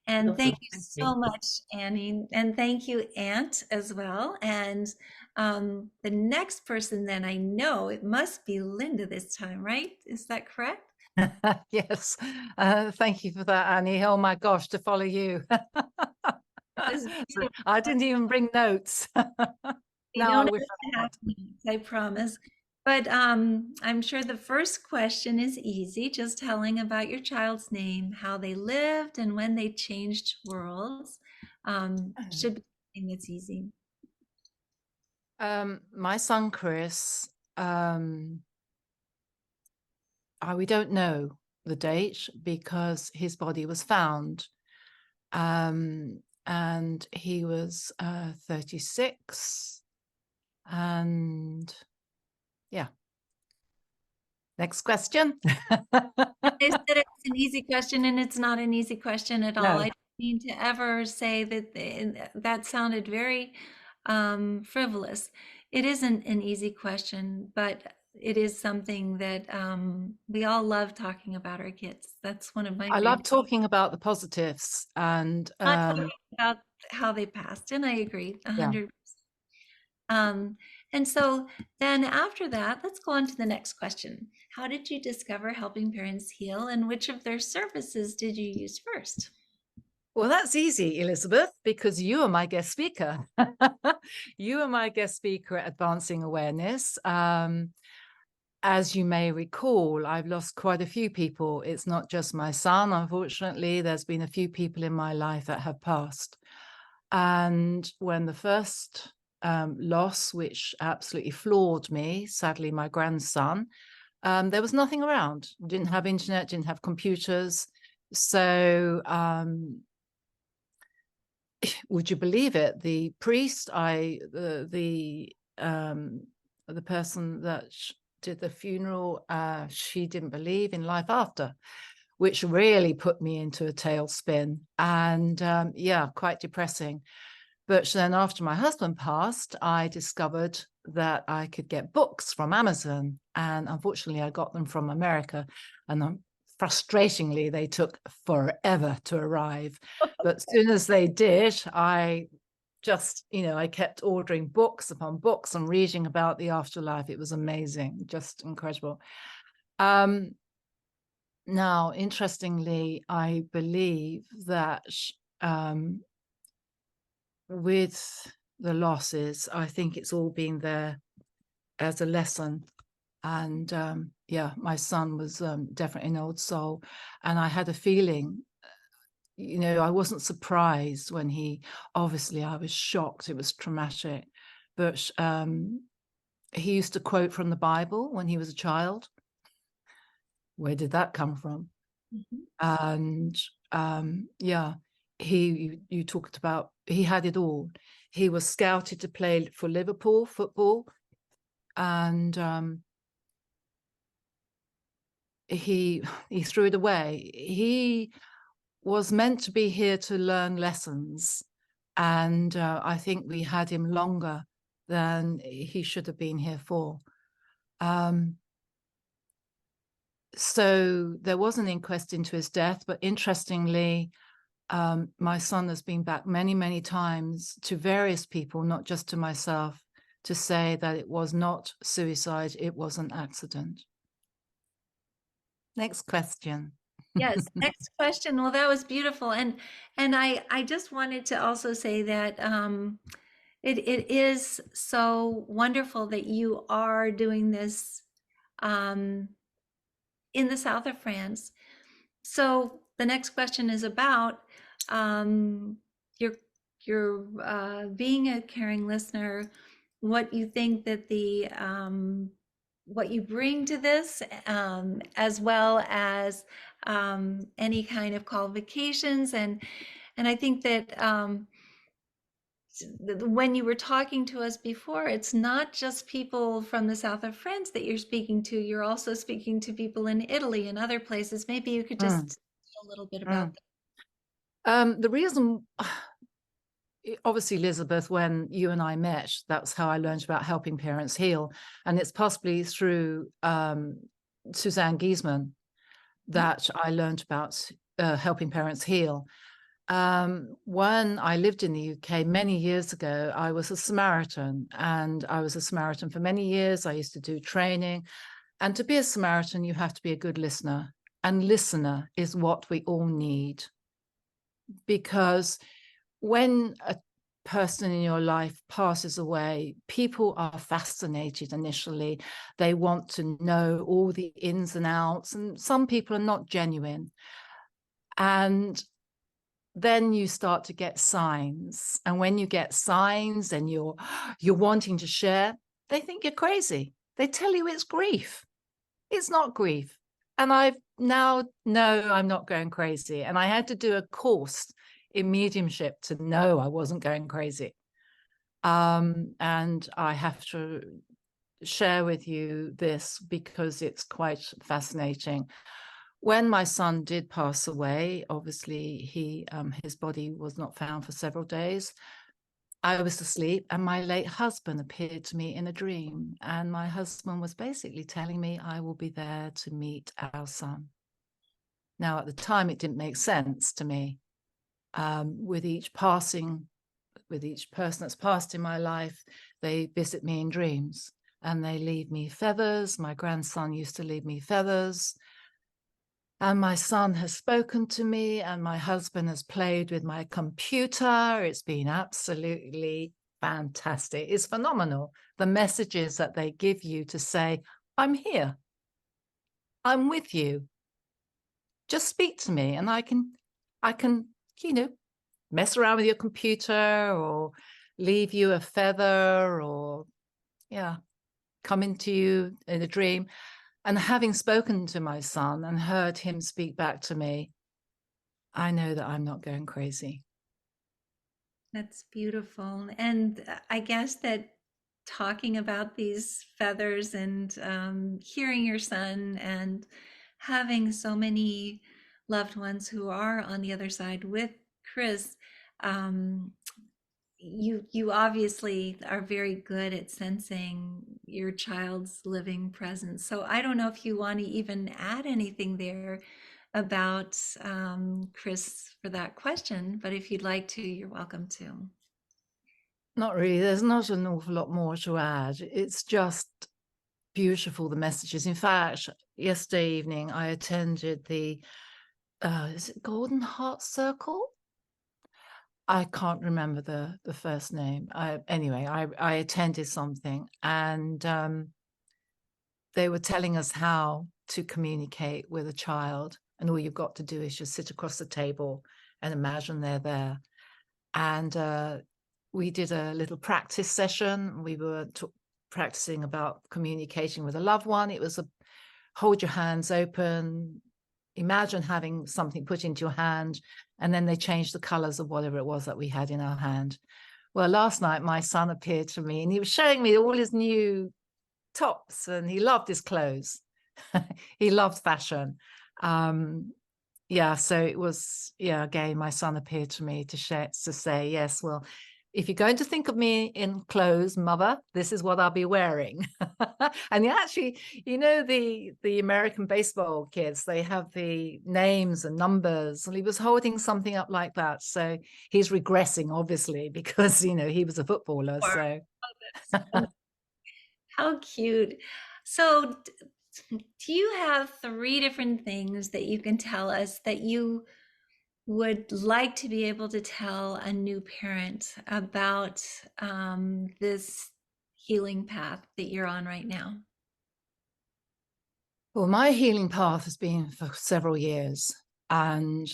[SPEAKER 2] And thank
[SPEAKER 3] Lovely,
[SPEAKER 2] you
[SPEAKER 3] thank
[SPEAKER 2] so
[SPEAKER 3] you.
[SPEAKER 2] much, Annie. And thank you, Aunt, as well. And the next person, then I know it must be Linda this time, right? Is that correct?
[SPEAKER 6] Yes. Thank you for that, Annie. Oh my gosh, to follow you.
[SPEAKER 2] Was
[SPEAKER 6] So I didn't even bring notes.
[SPEAKER 2] You
[SPEAKER 6] Now I
[SPEAKER 2] don't
[SPEAKER 6] wish
[SPEAKER 2] have
[SPEAKER 6] I
[SPEAKER 2] to have notes, I promise. But I'm sure the first question is easy, just telling about your child's name, how they lived, and when they changed worlds. Should be something that's easy.
[SPEAKER 6] My son Chris, we don't know the date because his body was found. And he was 36. And yeah. Next question.
[SPEAKER 2] I said it's an easy question, and it's not an easy question at all.
[SPEAKER 6] No.
[SPEAKER 2] I don't mean to ever say that that sounded very frivolous. It isn't an easy question, but it is something that we all love talking about our kids. That's one of my
[SPEAKER 6] I love
[SPEAKER 2] favorite.
[SPEAKER 6] talking about the positives and
[SPEAKER 2] Not talking about how they passed, and I agree,
[SPEAKER 6] yeah.
[SPEAKER 2] 100%. And so then after that, let's go on to the next question. How did you discover Helping Parents Heal, and which of their services did you use first?
[SPEAKER 6] Well, that's easy, Elizabeth, because you are my guest speaker. You are my guest speaker at Advancing Awareness. As you may recall, I've lost quite a few people. It's not just my son, unfortunately. There's been a few people in my life that have passed. And when the first loss, which absolutely floored me, sadly, my grandson, there was nothing around. Didn't have internet, didn't have computers. So would you believe it? The priest, the person that did the funeral, she didn't believe in life after, which really put me into a tailspin. And yeah, quite depressing. But then after my husband passed, I discovered that I could get books from Amazon. And unfortunately, I got them from America. And frustratingly, they took forever to arrive. But as soon as they did, I just, I kept ordering books upon books and reading about the afterlife. It was amazing, just incredible. Now, interestingly, I believe that with the losses, I think it's all been there as a lesson. And yeah, my son was definitely an old soul. And I had a feeling, I wasn't surprised when obviously I was shocked. It was traumatic. But he used to quote from the Bible when he was a child. Where did that come from? Mm-hmm. And yeah, you talked about, he had it all. He was scouted to play for Liverpool football, and he threw it away. He was meant to be here to learn lessons, and I think we had him longer than he should have been here for. So there was an inquest into his death, but interestingly, my son has been back many, many times to various people, not just to myself, to say that it was not suicide, it was an accident. Next question.
[SPEAKER 2] Yes, next question. Well, that was beautiful. And I just wanted to also say that it is so wonderful that you are doing this in the south of France. So the next question is about your being a caring listener, what you think that the what you bring to this, as well as any kind of qualifications, and And I think that when you were talking to us before, it's not just people from the south of France that you're speaking to. You're also speaking to people in Italy and other places. Maybe you could just tell a little bit about that.
[SPEAKER 6] The reason, obviously, Elizabeth, when you and I met, that's how I learned about helping parents heal. And it's possibly through Suzanne Giesman that I learned about helping parents heal. When I lived in the UK many years ago, I was a Samaritan, and I was a Samaritan for many years. I used to do training, and to be a Samaritan, you have to be a good listener, and listener is what we all need, because when a person in your life passes away, people are fascinated initially. They want to know all the ins and outs, and some people are not genuine. And then you start to get signs. And when you get signs and you're wanting to share, they think you're crazy. They tell you it's grief. It's not grief. And I now know I'm not going crazy. And I had to do a course in mediumship to know I wasn't going crazy. And I have to share with you this because it's quite fascinating. When my son did pass away, obviously his body was not found for several days. I was asleep and my late husband appeared to me in a dream. And my husband was basically telling me I will be there to meet our son. Now, at the time, it didn't make sense to me. With each person that's passed in my life, they visit me in dreams and they leave me feathers. My grandson used to leave me feathers. And my son has spoken to me, and my husband has played with my computer. It's been absolutely fantastic. It's phenomenal. The messages that they give you to say, I'm here. I'm with you. Just speak to me, and I can, mess around with your computer or leave you a feather or, come into you in a dream. And having spoken to my son and heard him speak back to me, I know that I'm not going crazy.
[SPEAKER 2] That's beautiful. And I guess that talking about these feathers and hearing your son and having so many loved ones who are on the other side with Chris, you obviously are very good at sensing your child's living presence. So I don't know if you want to even add anything there about Chris for that question, but if you'd like to, you're welcome to.
[SPEAKER 6] Not really. There's not an awful lot more to add. It's just beautiful, the messages. In fact, yesterday evening, I attended the, is it Golden Heart Circle? I can't remember the first name. Anyway, I attended something, and they were telling us how to communicate with a child. And all you've got to do is just sit across the table and imagine they're there. And we did a little practice session. We were practicing about communicating with a loved one. It was hold your hands open, imagine having something put into your hand, and then they changed the colors of whatever it was that we had in our hand. Well, last night my son appeared to me and he was showing me all his new tops, and he loved his clothes. He loved fashion. So it was, again, my son appeared to me to say, yes, well, if you're going to think of me in clothes, mother, this is what I'll be wearing. And he actually, the American baseball kids, they have the names and numbers, and he was holding something up like that. So he's regressing, obviously, because, he was a footballer. So
[SPEAKER 2] how cute. So do you have 3 different things that you can tell us that you would like to be able to tell a new parent about this healing path that you're on right now?
[SPEAKER 6] Well, my healing path has been for several years. And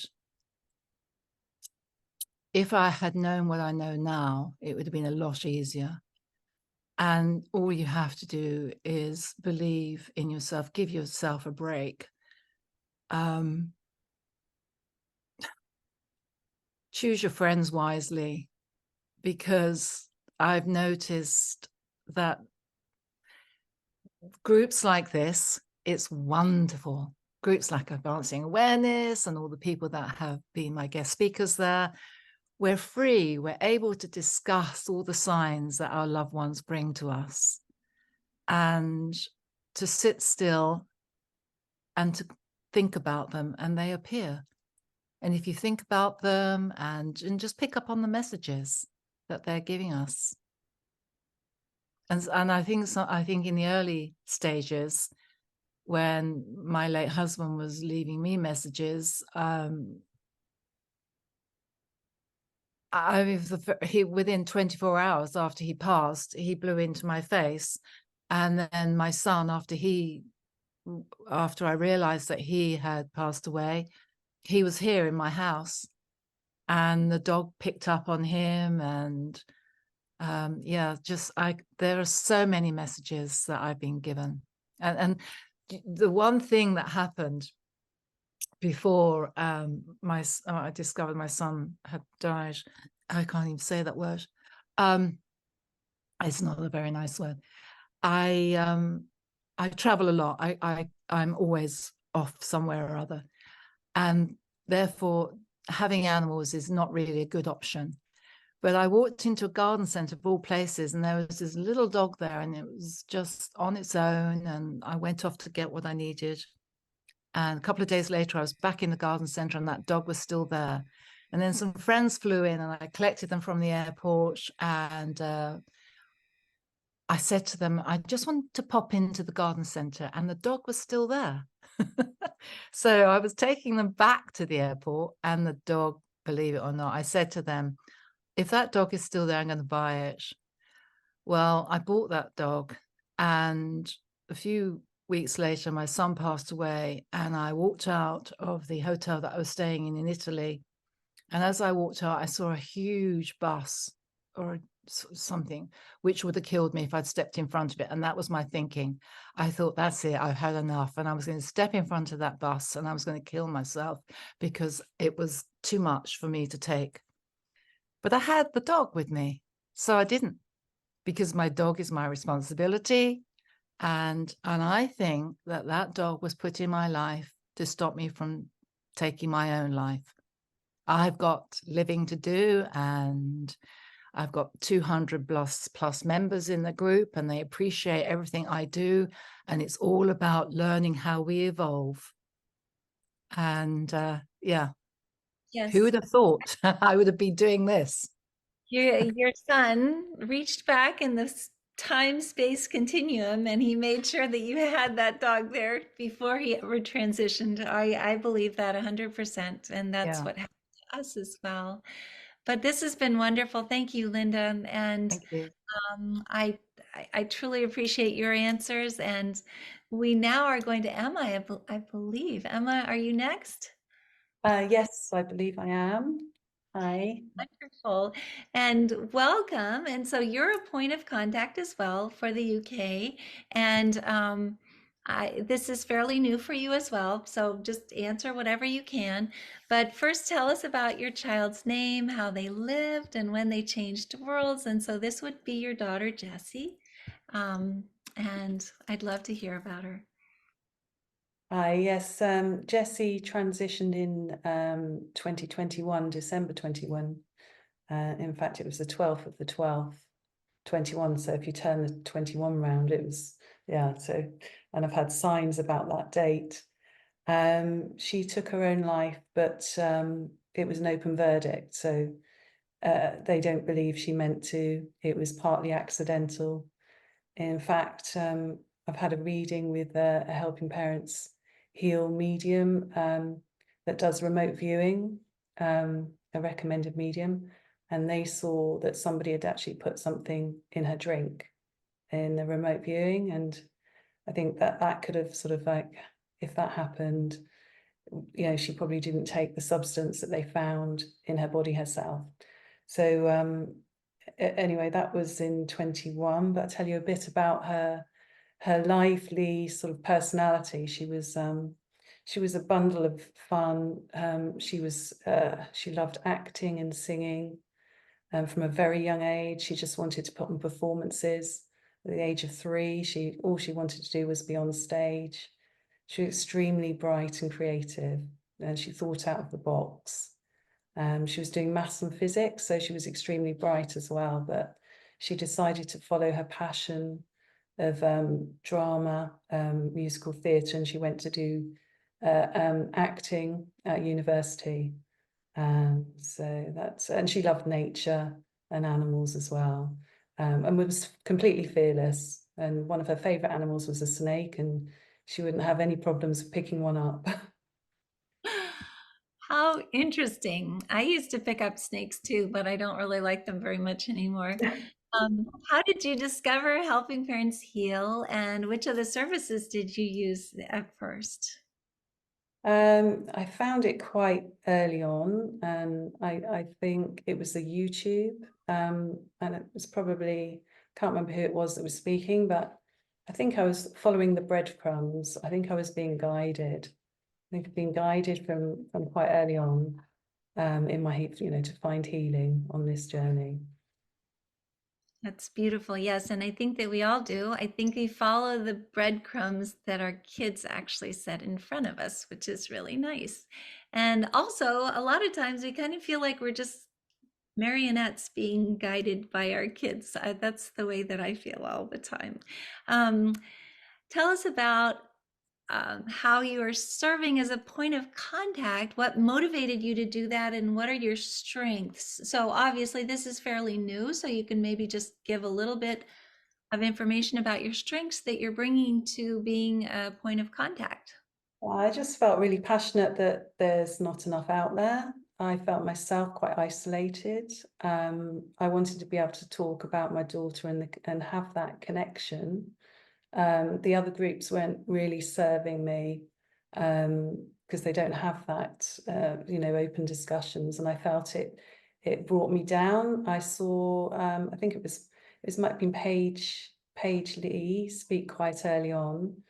[SPEAKER 6] if I had known what I know now, it would have been a lot easier. And all you have to do is believe in yourself, give yourself a break. choose your friends wisely, because I've noticed that groups like this, it's wonderful. Groups like Advancing Awareness and all the people that have been my guest speakers there, we're free, we're able to discuss all the signs that our loved ones bring to us, and to sit still and to think about them, and they appear. And if you think about them and just pick up on the messages that they're giving us. And I think in the early stages, when my late husband was leaving me messages, within 24 hours after he passed, he blew into my face. And then my son, after I realized that he had passed away, he was here in my house, and the dog picked up on him. And there are so many messages that I've been given. And the one thing that happened before I discovered my son had died, I can't even say that word. It's not a very nice word. I travel a lot. I'm always off somewhere or other, and therefore having animals is not really a good option. But I walked into a garden centre of all places, and there was this little dog there, and it was just on its own, and I went off to get what I needed. And a couple of days later, I was back in the garden centre, and that dog was still there. And then some friends flew in, and I collected them from the airport, and I said to them, I just want to pop into the garden centre, and the dog was still there. So I was taking them back to the airport, and the dog, believe it or not, I said to them, if that dog is still there, I'm going to buy it. Well, I bought that dog, and a few weeks later, my son passed away, and I walked out of the hotel that I was staying in Italy. And as I walked out, I saw a huge bus or something, which would have killed me if I'd stepped in front of it. And that was my thinking. I thought, that's it, I've had enough. And I was going to step in front of that bus, and I was going to kill myself because it was too much for me to take. But I had the dog with me, so I didn't, because my dog is my responsibility. And I think that dog was put in my life to stop me from taking my own life. I've got living to do, and I've got 200 plus members in the group, and they appreciate everything I do. And it's all about learning how we evolve. And yeah.
[SPEAKER 2] Yes.
[SPEAKER 6] Who would have thought I would have been doing this?
[SPEAKER 2] Your son reached back in the time-space continuum, and he made sure that you had that dog there before he ever transitioned. I believe that 100%, and that's what happened to us as well. But this has been wonderful. Thank you, Linda. And
[SPEAKER 6] Thank you.
[SPEAKER 2] I truly appreciate your answers. And we now are going to Emma, I believe. Emma, are you next?
[SPEAKER 7] Yes, I believe I am. Hi.
[SPEAKER 2] Wonderful, and welcome. And so you're a point of contact as well for the UK, and this is fairly new for you as well. So just answer whatever you can. But first, tell us about your child's name, how they lived, and when they changed worlds. And so this would be your daughter, Jessie, and I'd love to hear about her.
[SPEAKER 7] Yes, Jessie transitioned in 2021, December 21. In fact, it was the 12th of the 12th, 21. So if you turn the 21 round, it was, yeah. So, and I've had signs about that date. She took her own life, but it was an open verdict. So they don't believe she meant to. It was partly accidental. In fact, I've had a reading with a Helping Parents Heal medium that does remote viewing, a recommended medium, and they saw that somebody had actually put something in her drink in the remote viewing. And I think that could have sort of, like, if that happened, you know, she probably didn't take the substance that they found in her body herself. So anyway, that was in 21. But I'll tell you a bit about her lively sort of personality. She was she was a bundle of fun. She loved acting and singing. From a very young age, she just wanted to put on performances. At the age of 3, all she wanted to do was be on stage. She was extremely bright and creative, and she thought out of the box. She was doing maths and physics, so she was extremely bright as well, but she decided to follow her passion of drama, musical theatre, and she went to do acting at university. And she loved nature and animals as well, and was completely fearless. And one of her favourite animals was a snake, and she wouldn't have any problems picking one up.
[SPEAKER 2] How interesting. I used to pick up snakes too, but I don't really like them very much anymore. How did you discover Helping Parents Heal, and which of the services did you use at first?
[SPEAKER 7] I found it quite early on, and I think it was the YouTube, and it was probably, can't remember who it was that was speaking, but I think I was following the breadcrumbs. I think I was being guided. I think I've been guided from quite early on, in my, to find healing on this journey.
[SPEAKER 2] That's beautiful. Yes. And I think that we all do. I think we follow the breadcrumbs that our kids actually set in front of us, which is really nice. And also, a lot of times we kind of feel like we're just marionettes being guided by our kids. That's the way that I feel all the time. Tell us about how you are serving as a point of contact, what motivated you to do that, and what are your strengths? So obviously this is fairly new, so you can maybe just give a little bit of information about your strengths that you're bringing to being a point of contact.
[SPEAKER 7] I just felt really passionate that there's not enough out there. I felt myself quite isolated. I wanted to be able to talk about my daughter and have that connection. The other groups weren't really serving me, because they don't have that, open discussions, and I felt it brought me down. I saw, I think it might have been Paige Lee speak quite early on,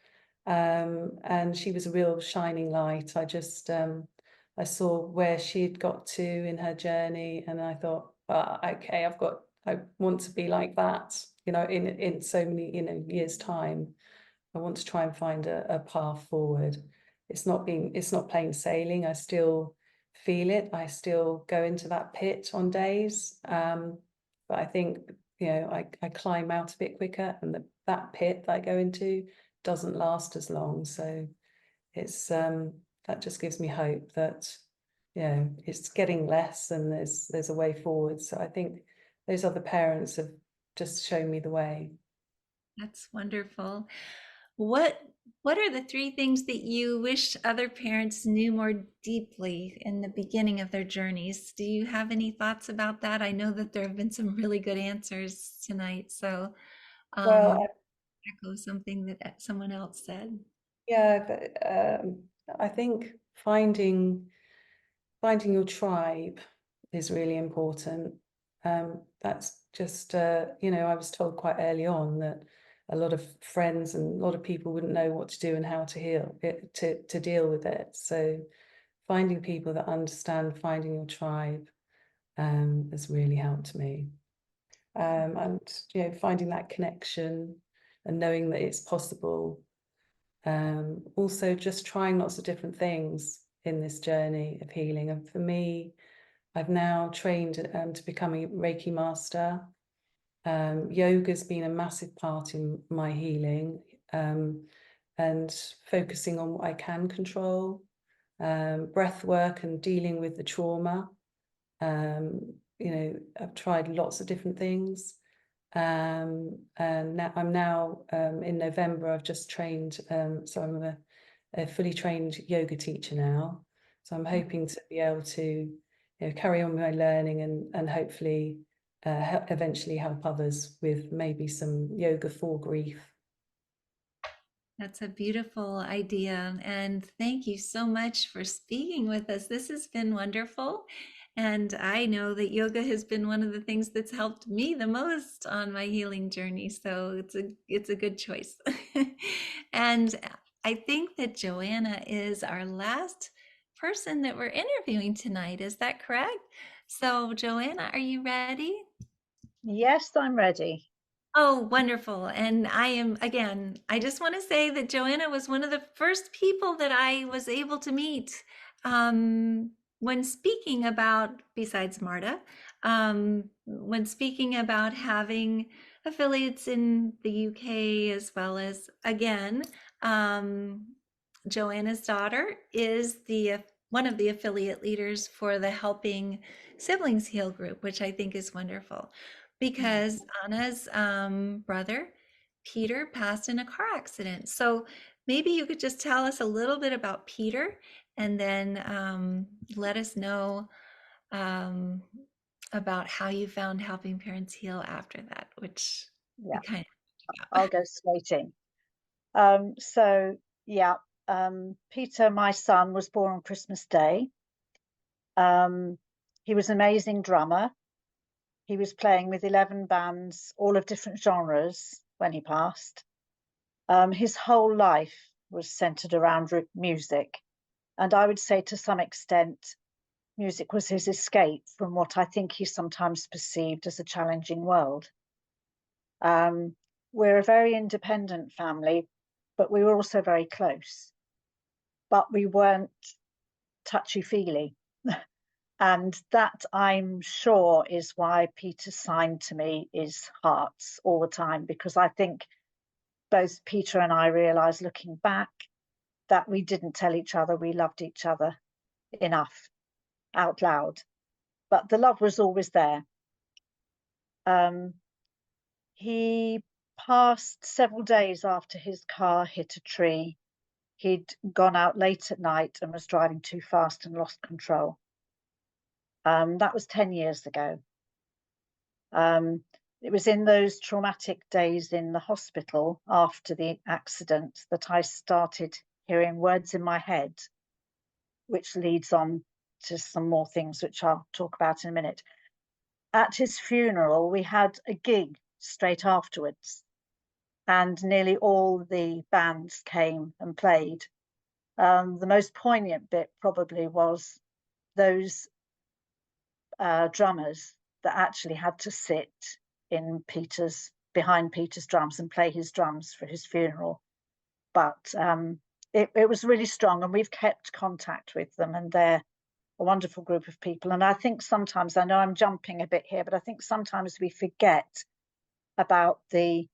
[SPEAKER 7] and she was a real shining light. I saw where she'd got to in her journey, and I thought, okay, I want to be like that, in so many, years' time. I want to try and find a path forward. It's not plain sailing. I still feel it. I still go into that pit on days. But I think, I climb out a bit quicker, and that pit that I go into doesn't last as long. So it's that just gives me hope that, it's getting less, and there's a way forward. So I think those other parents have just shown me the way.
[SPEAKER 2] That's wonderful. What are the 3 things that you wish other parents knew more deeply in the beginning of their journeys? Do you have any thoughts about that? I know that there have been some really good answers tonight, so
[SPEAKER 7] Well,
[SPEAKER 2] echo something that someone else said.
[SPEAKER 7] yeah, but I think finding your tribe is really important. That's just, I was told quite early on that a lot of friends and a lot of people wouldn't know what to do and how to heal it, to deal with it. So finding people that understand, finding your tribe, has really helped me. And finding that connection and knowing that it's possible. Also just trying lots of different things in this journey of healing. And for me, I've now trained to become a Reiki master. Yoga's been a massive part in my healing, and focusing on what I can control, breath work and dealing with the trauma. I've tried lots of different things. And now I'm in November, I've just trained, so I'm a fully trained yoga teacher now. So I'm hoping to be able to carry on my learning and hopefully eventually help others with maybe some yoga for grief.
[SPEAKER 2] That's a beautiful idea. And thank you so much for speaking with us. This has been wonderful. And I know that yoga has been one of the things that's helped me the most on my healing journey. So it's a good choice. And I think that Joanna is our last person that we're interviewing tonight. Is that correct? So Joanna, are you ready?
[SPEAKER 8] Yes, I'm ready.
[SPEAKER 2] Oh, wonderful. And I just want to say that Joanna was one of the first people that I was able to meet when speaking about, besides Marta, when speaking about having affiliates in the UK, as well as, again, Joanna's daughter is one of the affiliate leaders for the Helping Siblings Heal group, which I think is wonderful, because Anna's brother, Peter, passed in a car accident. So maybe you could just tell us a little bit about Peter, and then let us know about how you found Helping Parents Heal after that, which
[SPEAKER 8] Yeah,
[SPEAKER 2] we kind of
[SPEAKER 8] I'll go straight in. So yeah, Peter, my son, was born on Christmas Day. He was an amazing drummer. He was playing with 11 bands, all of different genres, when he passed. His whole life was centered around music. And I would say, to some extent, music was his escape from what I think he sometimes perceived as a challenging world. We're a very independent family, but we were also very close. But we weren't touchy-feely. And that, I'm sure, is why Peter's sign to me is hearts all the time, because I think both Peter and I realised, looking back, that we didn't tell each other we loved each other enough out loud, but the love was always there. He passed several days after his car hit a tree. He'd gone out late at night and was driving too fast and lost control. That was 10 years ago. It was in those traumatic days in the hospital after the accident that I started hearing words in my head, which leads on to some more things which I'll talk about in a minute. At his funeral, we had a gig straight afterwards, and nearly all the bands came and played. The most poignant bit probably was those drummers that actually had to sit behind Peter's drums and play his drums for his funeral. But it was really strong, and we've kept contact with them, and they're a wonderful group of people. And I think sometimes, I know I'm jumping a bit here, but I think sometimes we forget about the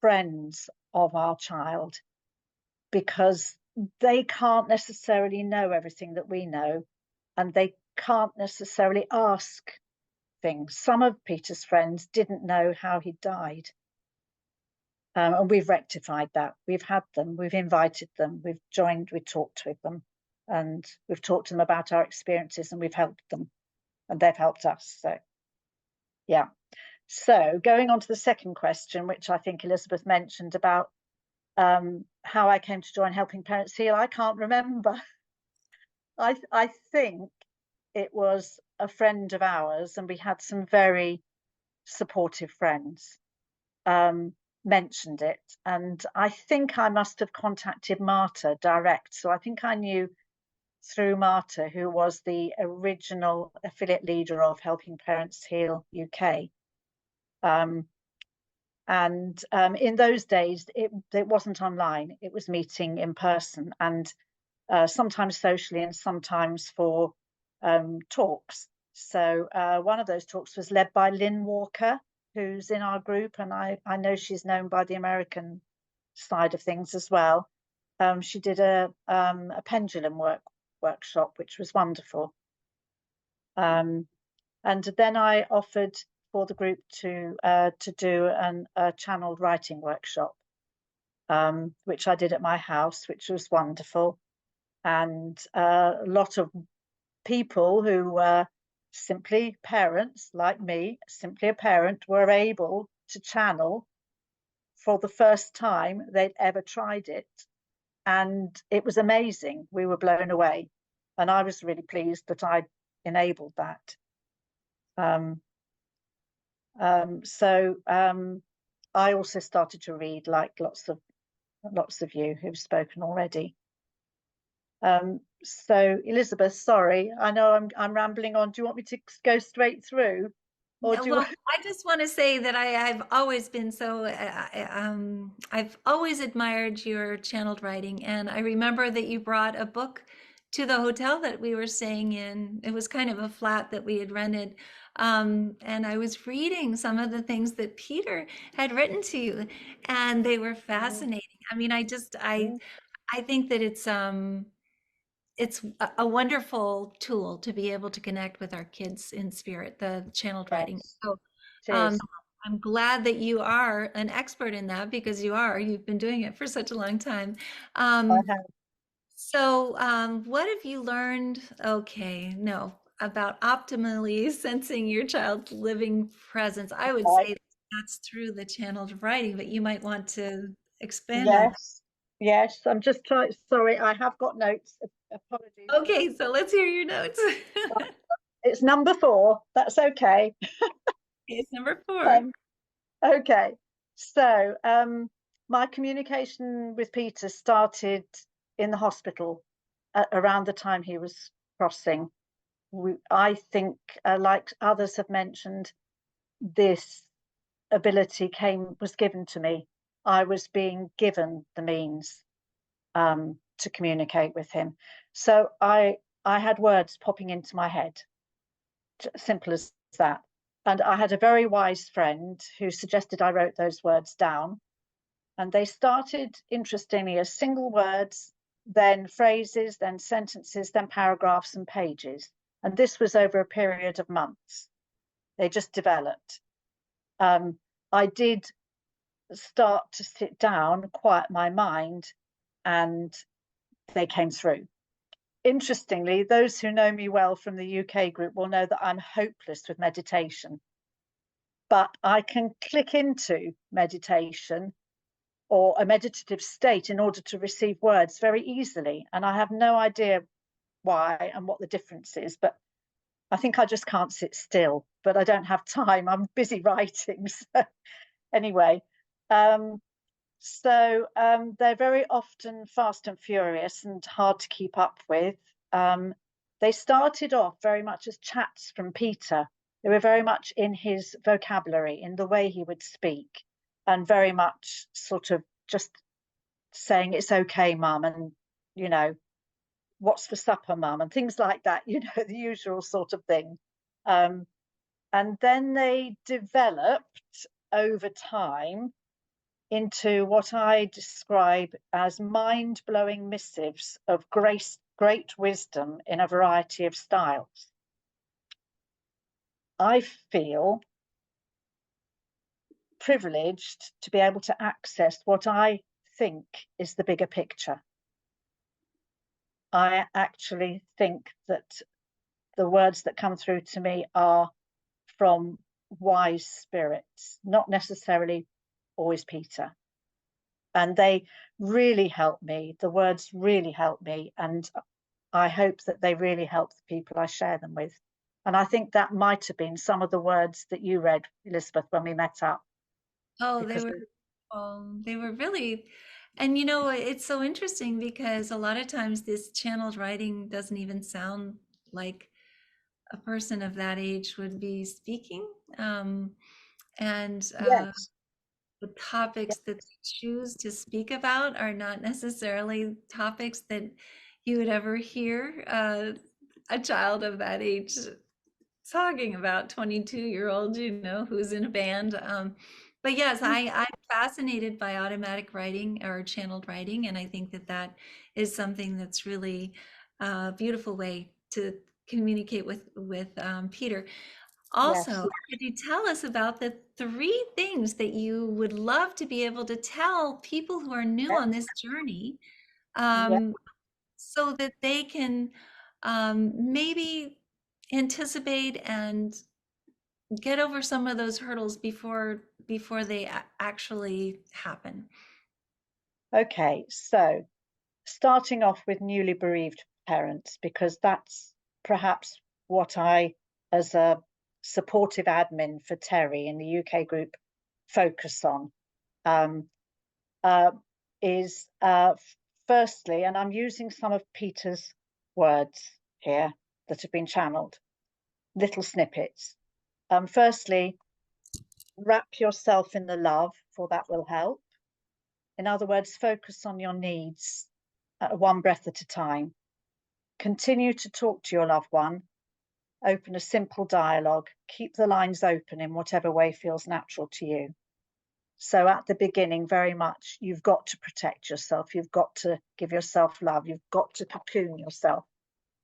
[SPEAKER 8] friends of our child, because they can't necessarily know everything that we know, and they can't necessarily ask things. Some of Peter's friends didn't know how he died. And we've rectified that. We've had them, we've invited them, we've talked with them, and we've talked to them about our experiences, and we've helped them, and they've helped us. So, yeah. So going on to the second question, which I think Elizabeth mentioned about how I came to join Helping Parents Heal, I can't remember. I think it was a friend of ours, and we had some very supportive friends, mentioned it, and I think I must have contacted Marta direct. So I think I knew through Marta, who was the original affiliate leader of Helping Parents Heal UK. In those days, it wasn't online, it was meeting in person, and sometimes socially and sometimes for talks. So one of those talks was led by Lynn Walker, who's in our group, and I know she's known by the American side of things as well. She did a pendulum workshop, which was wonderful. And then I offered for the group to do a channeled writing workshop, which I did at my house, which was wonderful. And a lot of people who were simply parents like me, simply a parent, were able to channel for the first time they'd ever tried it. And it was amazing. We were blown away. And I was really pleased that I enabled that. I also started to read, like lots of lots of you who've spoken already. So Elizabeth, sorry, I know I'm rambling on. Do you want me to go straight through? Or do you
[SPEAKER 2] Well, I just want to say that I've always been so, I've always admired your channeled writing. And I remember that you brought a book to the hotel that we were staying in. It was kind of a flat that we had rented. And I was reading some of the things that Peter had written to you, and they were fascinating. I mean, I think that it's a wonderful tool to be able to connect with our kids in spirit, the channeled writing.
[SPEAKER 8] Yes,
[SPEAKER 2] So
[SPEAKER 8] it
[SPEAKER 2] um,
[SPEAKER 8] is.
[SPEAKER 2] I'm glad that you are an expert in that, because you've been doing it for such a long time.
[SPEAKER 8] I have.
[SPEAKER 2] So what have you learned? Okay, no, about optimally sensing your child's living presence. I would
[SPEAKER 8] Right.
[SPEAKER 2] say that's through the channeled writing, but you might want to expand on
[SPEAKER 8] Yes, yes. I'm just trying. Sorry, I have got notes. Apologies.
[SPEAKER 2] that. Okay, so let's hear your notes.
[SPEAKER 8] It's number 4. That's okay.
[SPEAKER 2] It's number 4.
[SPEAKER 8] Um, okay. So my communication with Peter started in the hospital around the time he was crossing. I think, like others have mentioned, this ability was given to me. I was being given the means to communicate with him. So I had words popping into my head, simple as that. And I had a very wise friend who suggested I wrote those words down. And they started, interestingly, as single words, then phrases, then sentences, then paragraphs and pages. And this was over a period of months. They just developed. I did start to sit down, quiet my mind, and they came through. Interestingly, those who know me well from the UK group will know that I'm hopeless with meditation. But I can click into meditation or a meditative state in order to receive words very easily. And I have no idea why and what the difference is, but I think I just can't sit still, but I don't have time. I'm busy writing. So anyway, they're very often fast and furious and hard to keep up with. They started off very much as chats from Peter. They were very much in his vocabulary, in the way he would speak, and very much sort of just saying, "It's okay, Mum," and, you know, "What's for supper, Mum?" and things like that, you know, the usual sort of thing. And then they developed over time into what I describe as mind-blowing missives of great wisdom in a variety of styles. I feel privileged to be able to access what I think is the bigger picture. I actually think that the words that come through to me are from wise spirits, not necessarily always Peter. And they really help me. The words really help me. And I hope that they really help the people I share them with. And I think that might have been some of the words that you read, Elizabeth, when we met up.
[SPEAKER 2] Oh,
[SPEAKER 8] Because
[SPEAKER 2] they were really, and you know, it's so interesting because a lot of times this channeled writing doesn't even sound like a person of that age would be speaking. And
[SPEAKER 8] yes,
[SPEAKER 2] the topics that they choose to speak about are not necessarily topics that you would ever hear a child of that age talking about, 22-year-old, you know, who's in a band. But yes, I'm fascinated by automatic writing or channeled writing, and I think that that is something that's really a beautiful way to communicate with Peter. Also,
[SPEAKER 8] yes,
[SPEAKER 2] could you tell us about the 3 things that you would love to be able to tell people who are new on this journey,
[SPEAKER 8] yes.
[SPEAKER 2] so that they can maybe anticipate and get over some of those hurdles before they actually happen?
[SPEAKER 8] Okay, so starting off with newly bereaved parents, because that's perhaps what I, as a supportive admin for Terry in the UK group, focus on. is firstly, and I'm using some of Peter's words here that have been channeled, little snippets. Firstly, wrap yourself in the love, for that will help. In other words, focus on your needs, one breath at a time. Continue to talk to your loved one. Open a simple dialogue. Keep the lines open in whatever way feels natural to you. So at the beginning, very much, you've got to protect yourself. You've got to give yourself love. You've got to cocoon yourself,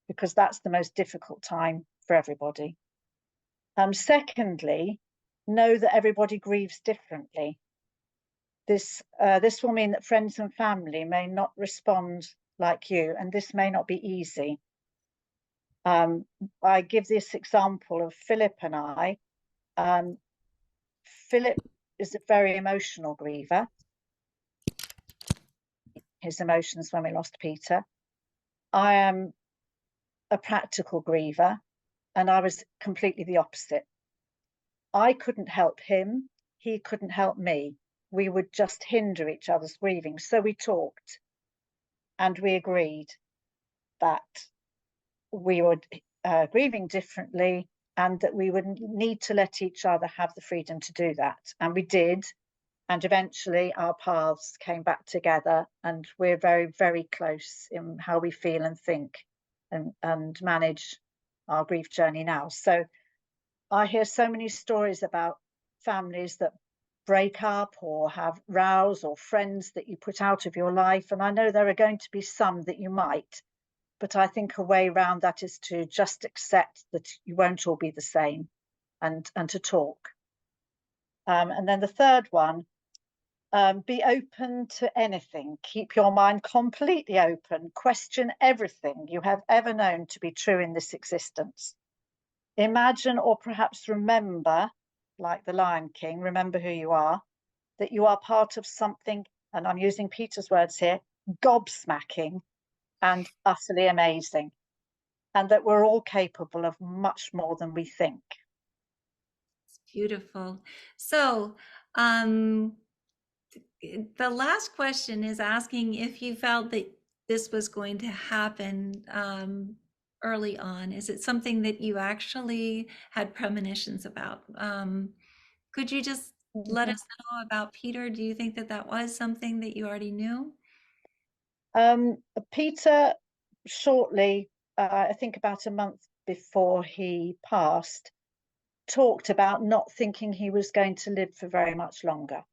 [SPEAKER 8] because that's the most difficult time for everybody. Secondly, know that everybody grieves differently. This will mean that friends and family may not respond like you, and this may not be easy. I give this example of Philip and I. Philip is a very emotional griever. His emotions when we lost Peter. I am a practical griever, and I was completely the opposite. I couldn't help him, he couldn't help me. We would just hinder each other's grieving. So we talked, and we agreed that we were grieving differently, and that we would need to let each other have the freedom to do that. And we did. And eventually our paths came back together, and we're very, very close in how we feel and think and manage our grief journey now. So I hear so many stories about families that break up or have rows, or friends that you put out of your life. And I know there are going to be some that you might, but I think a way around that is to just accept that you won't all be the same, and to talk. And then the third one, be open to anything. Keep your mind completely open. Question everything you have ever known to be true in this existence. Imagine, or perhaps remember, like the Lion King, remember who you are, that you are part of something, and I'm using Peter's words here, gobsmacking and utterly amazing, and that we're all capable of much more than we think.
[SPEAKER 2] It's beautiful. So, the last question is asking if you felt that this was going to happen early on. Is it something that you actually had premonitions about? Could you just let us know about Peter? Do you think that that was something that you already knew?
[SPEAKER 8] Peter, shortly, I think about a month before he passed, talked about not thinking he was going to live for very much longer.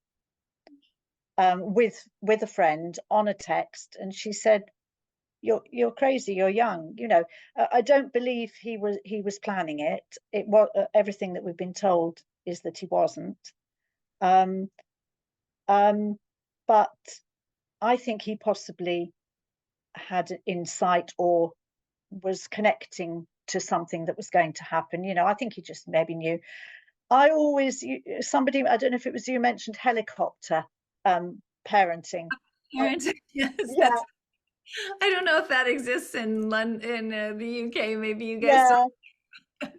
[SPEAKER 8] With a friend on a text, and she said, "You're crazy. You're young." You know, I don't believe he was planning it. It was everything that we've been told is that he wasn't. But I think he possibly had insight, or was connecting to something that was going to happen. You know, I think he just maybe knew. I always, somebody, I don't know if it was you, mentioned helicopter parenting.
[SPEAKER 2] Parents, yes,
[SPEAKER 8] Yeah.
[SPEAKER 2] that's. I don't know if that exists in London, in the UK. Maybe you guys.
[SPEAKER 8] Yeah.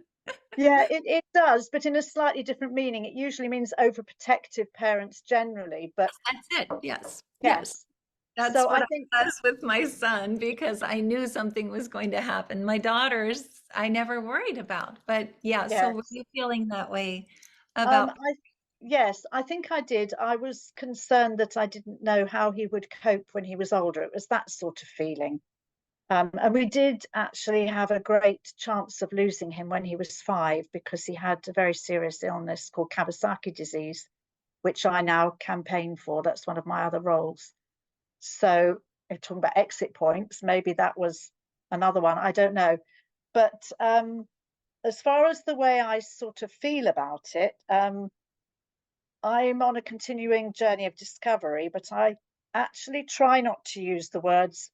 [SPEAKER 8] Yeah, it does, but in a slightly different meaning. It usually means overprotective parents generally, but
[SPEAKER 2] That's it. Yes.
[SPEAKER 8] yes.
[SPEAKER 2] That's
[SPEAKER 8] So
[SPEAKER 2] what
[SPEAKER 8] I think,
[SPEAKER 2] I was with my son, because I knew something was going to happen. My daughters, I never worried about, but yeah. So were
[SPEAKER 8] yes.
[SPEAKER 2] you feeling that way about?
[SPEAKER 8] Yes, I think I did. I was concerned that I didn't know how he would cope when he was older. It was that sort of feeling. And we did actually have a great chance of losing him when he was 5, because he had a very serious illness called Kawasaki disease, which I now campaign for. That's one of my other roles. So if talking about exit points, maybe that was another one. I don't know. But as far as the way I sort of feel about it, I'm on a continuing journey of discovery, but I actually try not to use the words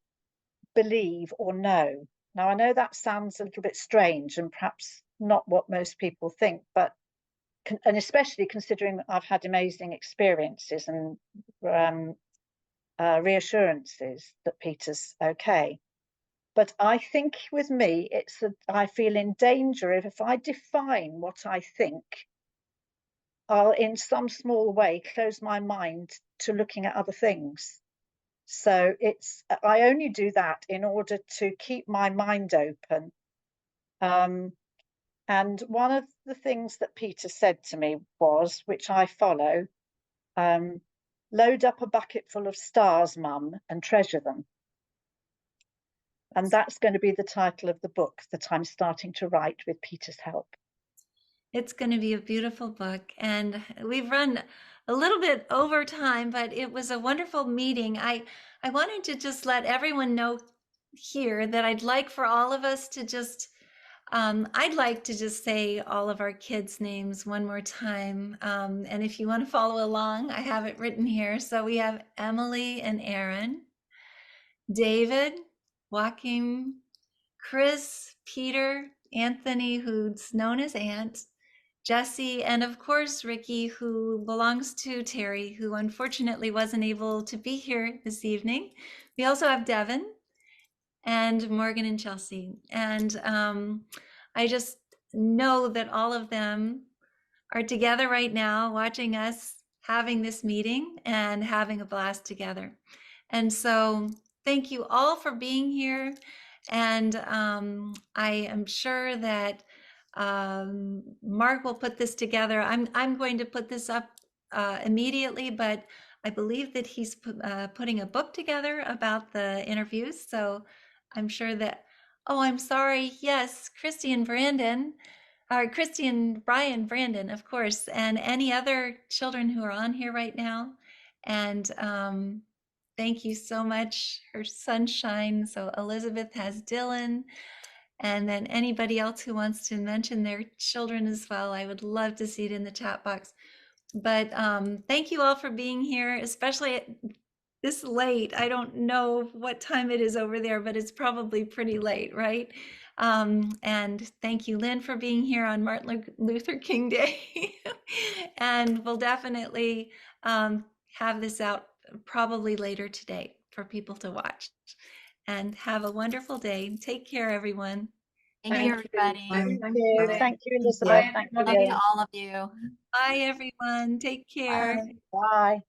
[SPEAKER 8] believe or know. Now, I know that sounds a little bit strange and perhaps not what most people think, but and especially considering that I've had amazing experiences and reassurances that Peter's okay. But I think with me, it's that I feel in danger if I define what I think, I'll in some small way close my mind to looking at other things. So I only do that in order to keep my mind open. And one of the things that Peter said to me was, which I follow, load up a bucket full of stars, Mum, and treasure them. And that's going to be the title of the book that I'm starting to write with Peter's help.
[SPEAKER 2] It's going to be a beautiful book, and we've run a little bit over time, but it was a wonderful meeting. I wanted to just let everyone know here that I'd like for all of us to just I'd like to just say all of our kids' names one more time. And if you want to follow along, I have it written here. So we have Emily and Aaron, David, Joaquin, Chris, Peter, Anthony, who's known as Ant, Jesse, and of course, Ricky, who belongs to Terry, who unfortunately wasn't able to be here this evening. We also have Devin and Morgan and Chelsea. And I just know that all of them are together right now watching us having this meeting and having a blast together. And so thank you all for being here. And I am sure that Mark will put this together. I'm going to put this up immediately, but I believe that he's putting a book together about the interviews. So I'm sure that, oh, I'm sorry. Yes, Christy and Brandon, or Christy and Brian Brandon, of course, and any other children who are on here right now. And thank you so much, her sunshine. So Elizabeth has Dylan. And then anybody else who wants to mention their children as well, I would love to see it in the chat box. But thank you all for being here, especially at this late. I don't know what time it is over there, but it's probably pretty late, right? And thank you, Lynn, for being here on Martin Luther King Day. And we'll definitely have this out probably later today for people to watch. And have a wonderful day. Take care, everyone.
[SPEAKER 1] Thank you, everybody.
[SPEAKER 8] Thank you.
[SPEAKER 7] Bye.
[SPEAKER 8] Thank you, Elizabeth. Thank
[SPEAKER 1] Love
[SPEAKER 8] you.
[SPEAKER 1] you, all of you.
[SPEAKER 2] Bye, everyone. Take care.
[SPEAKER 8] Bye.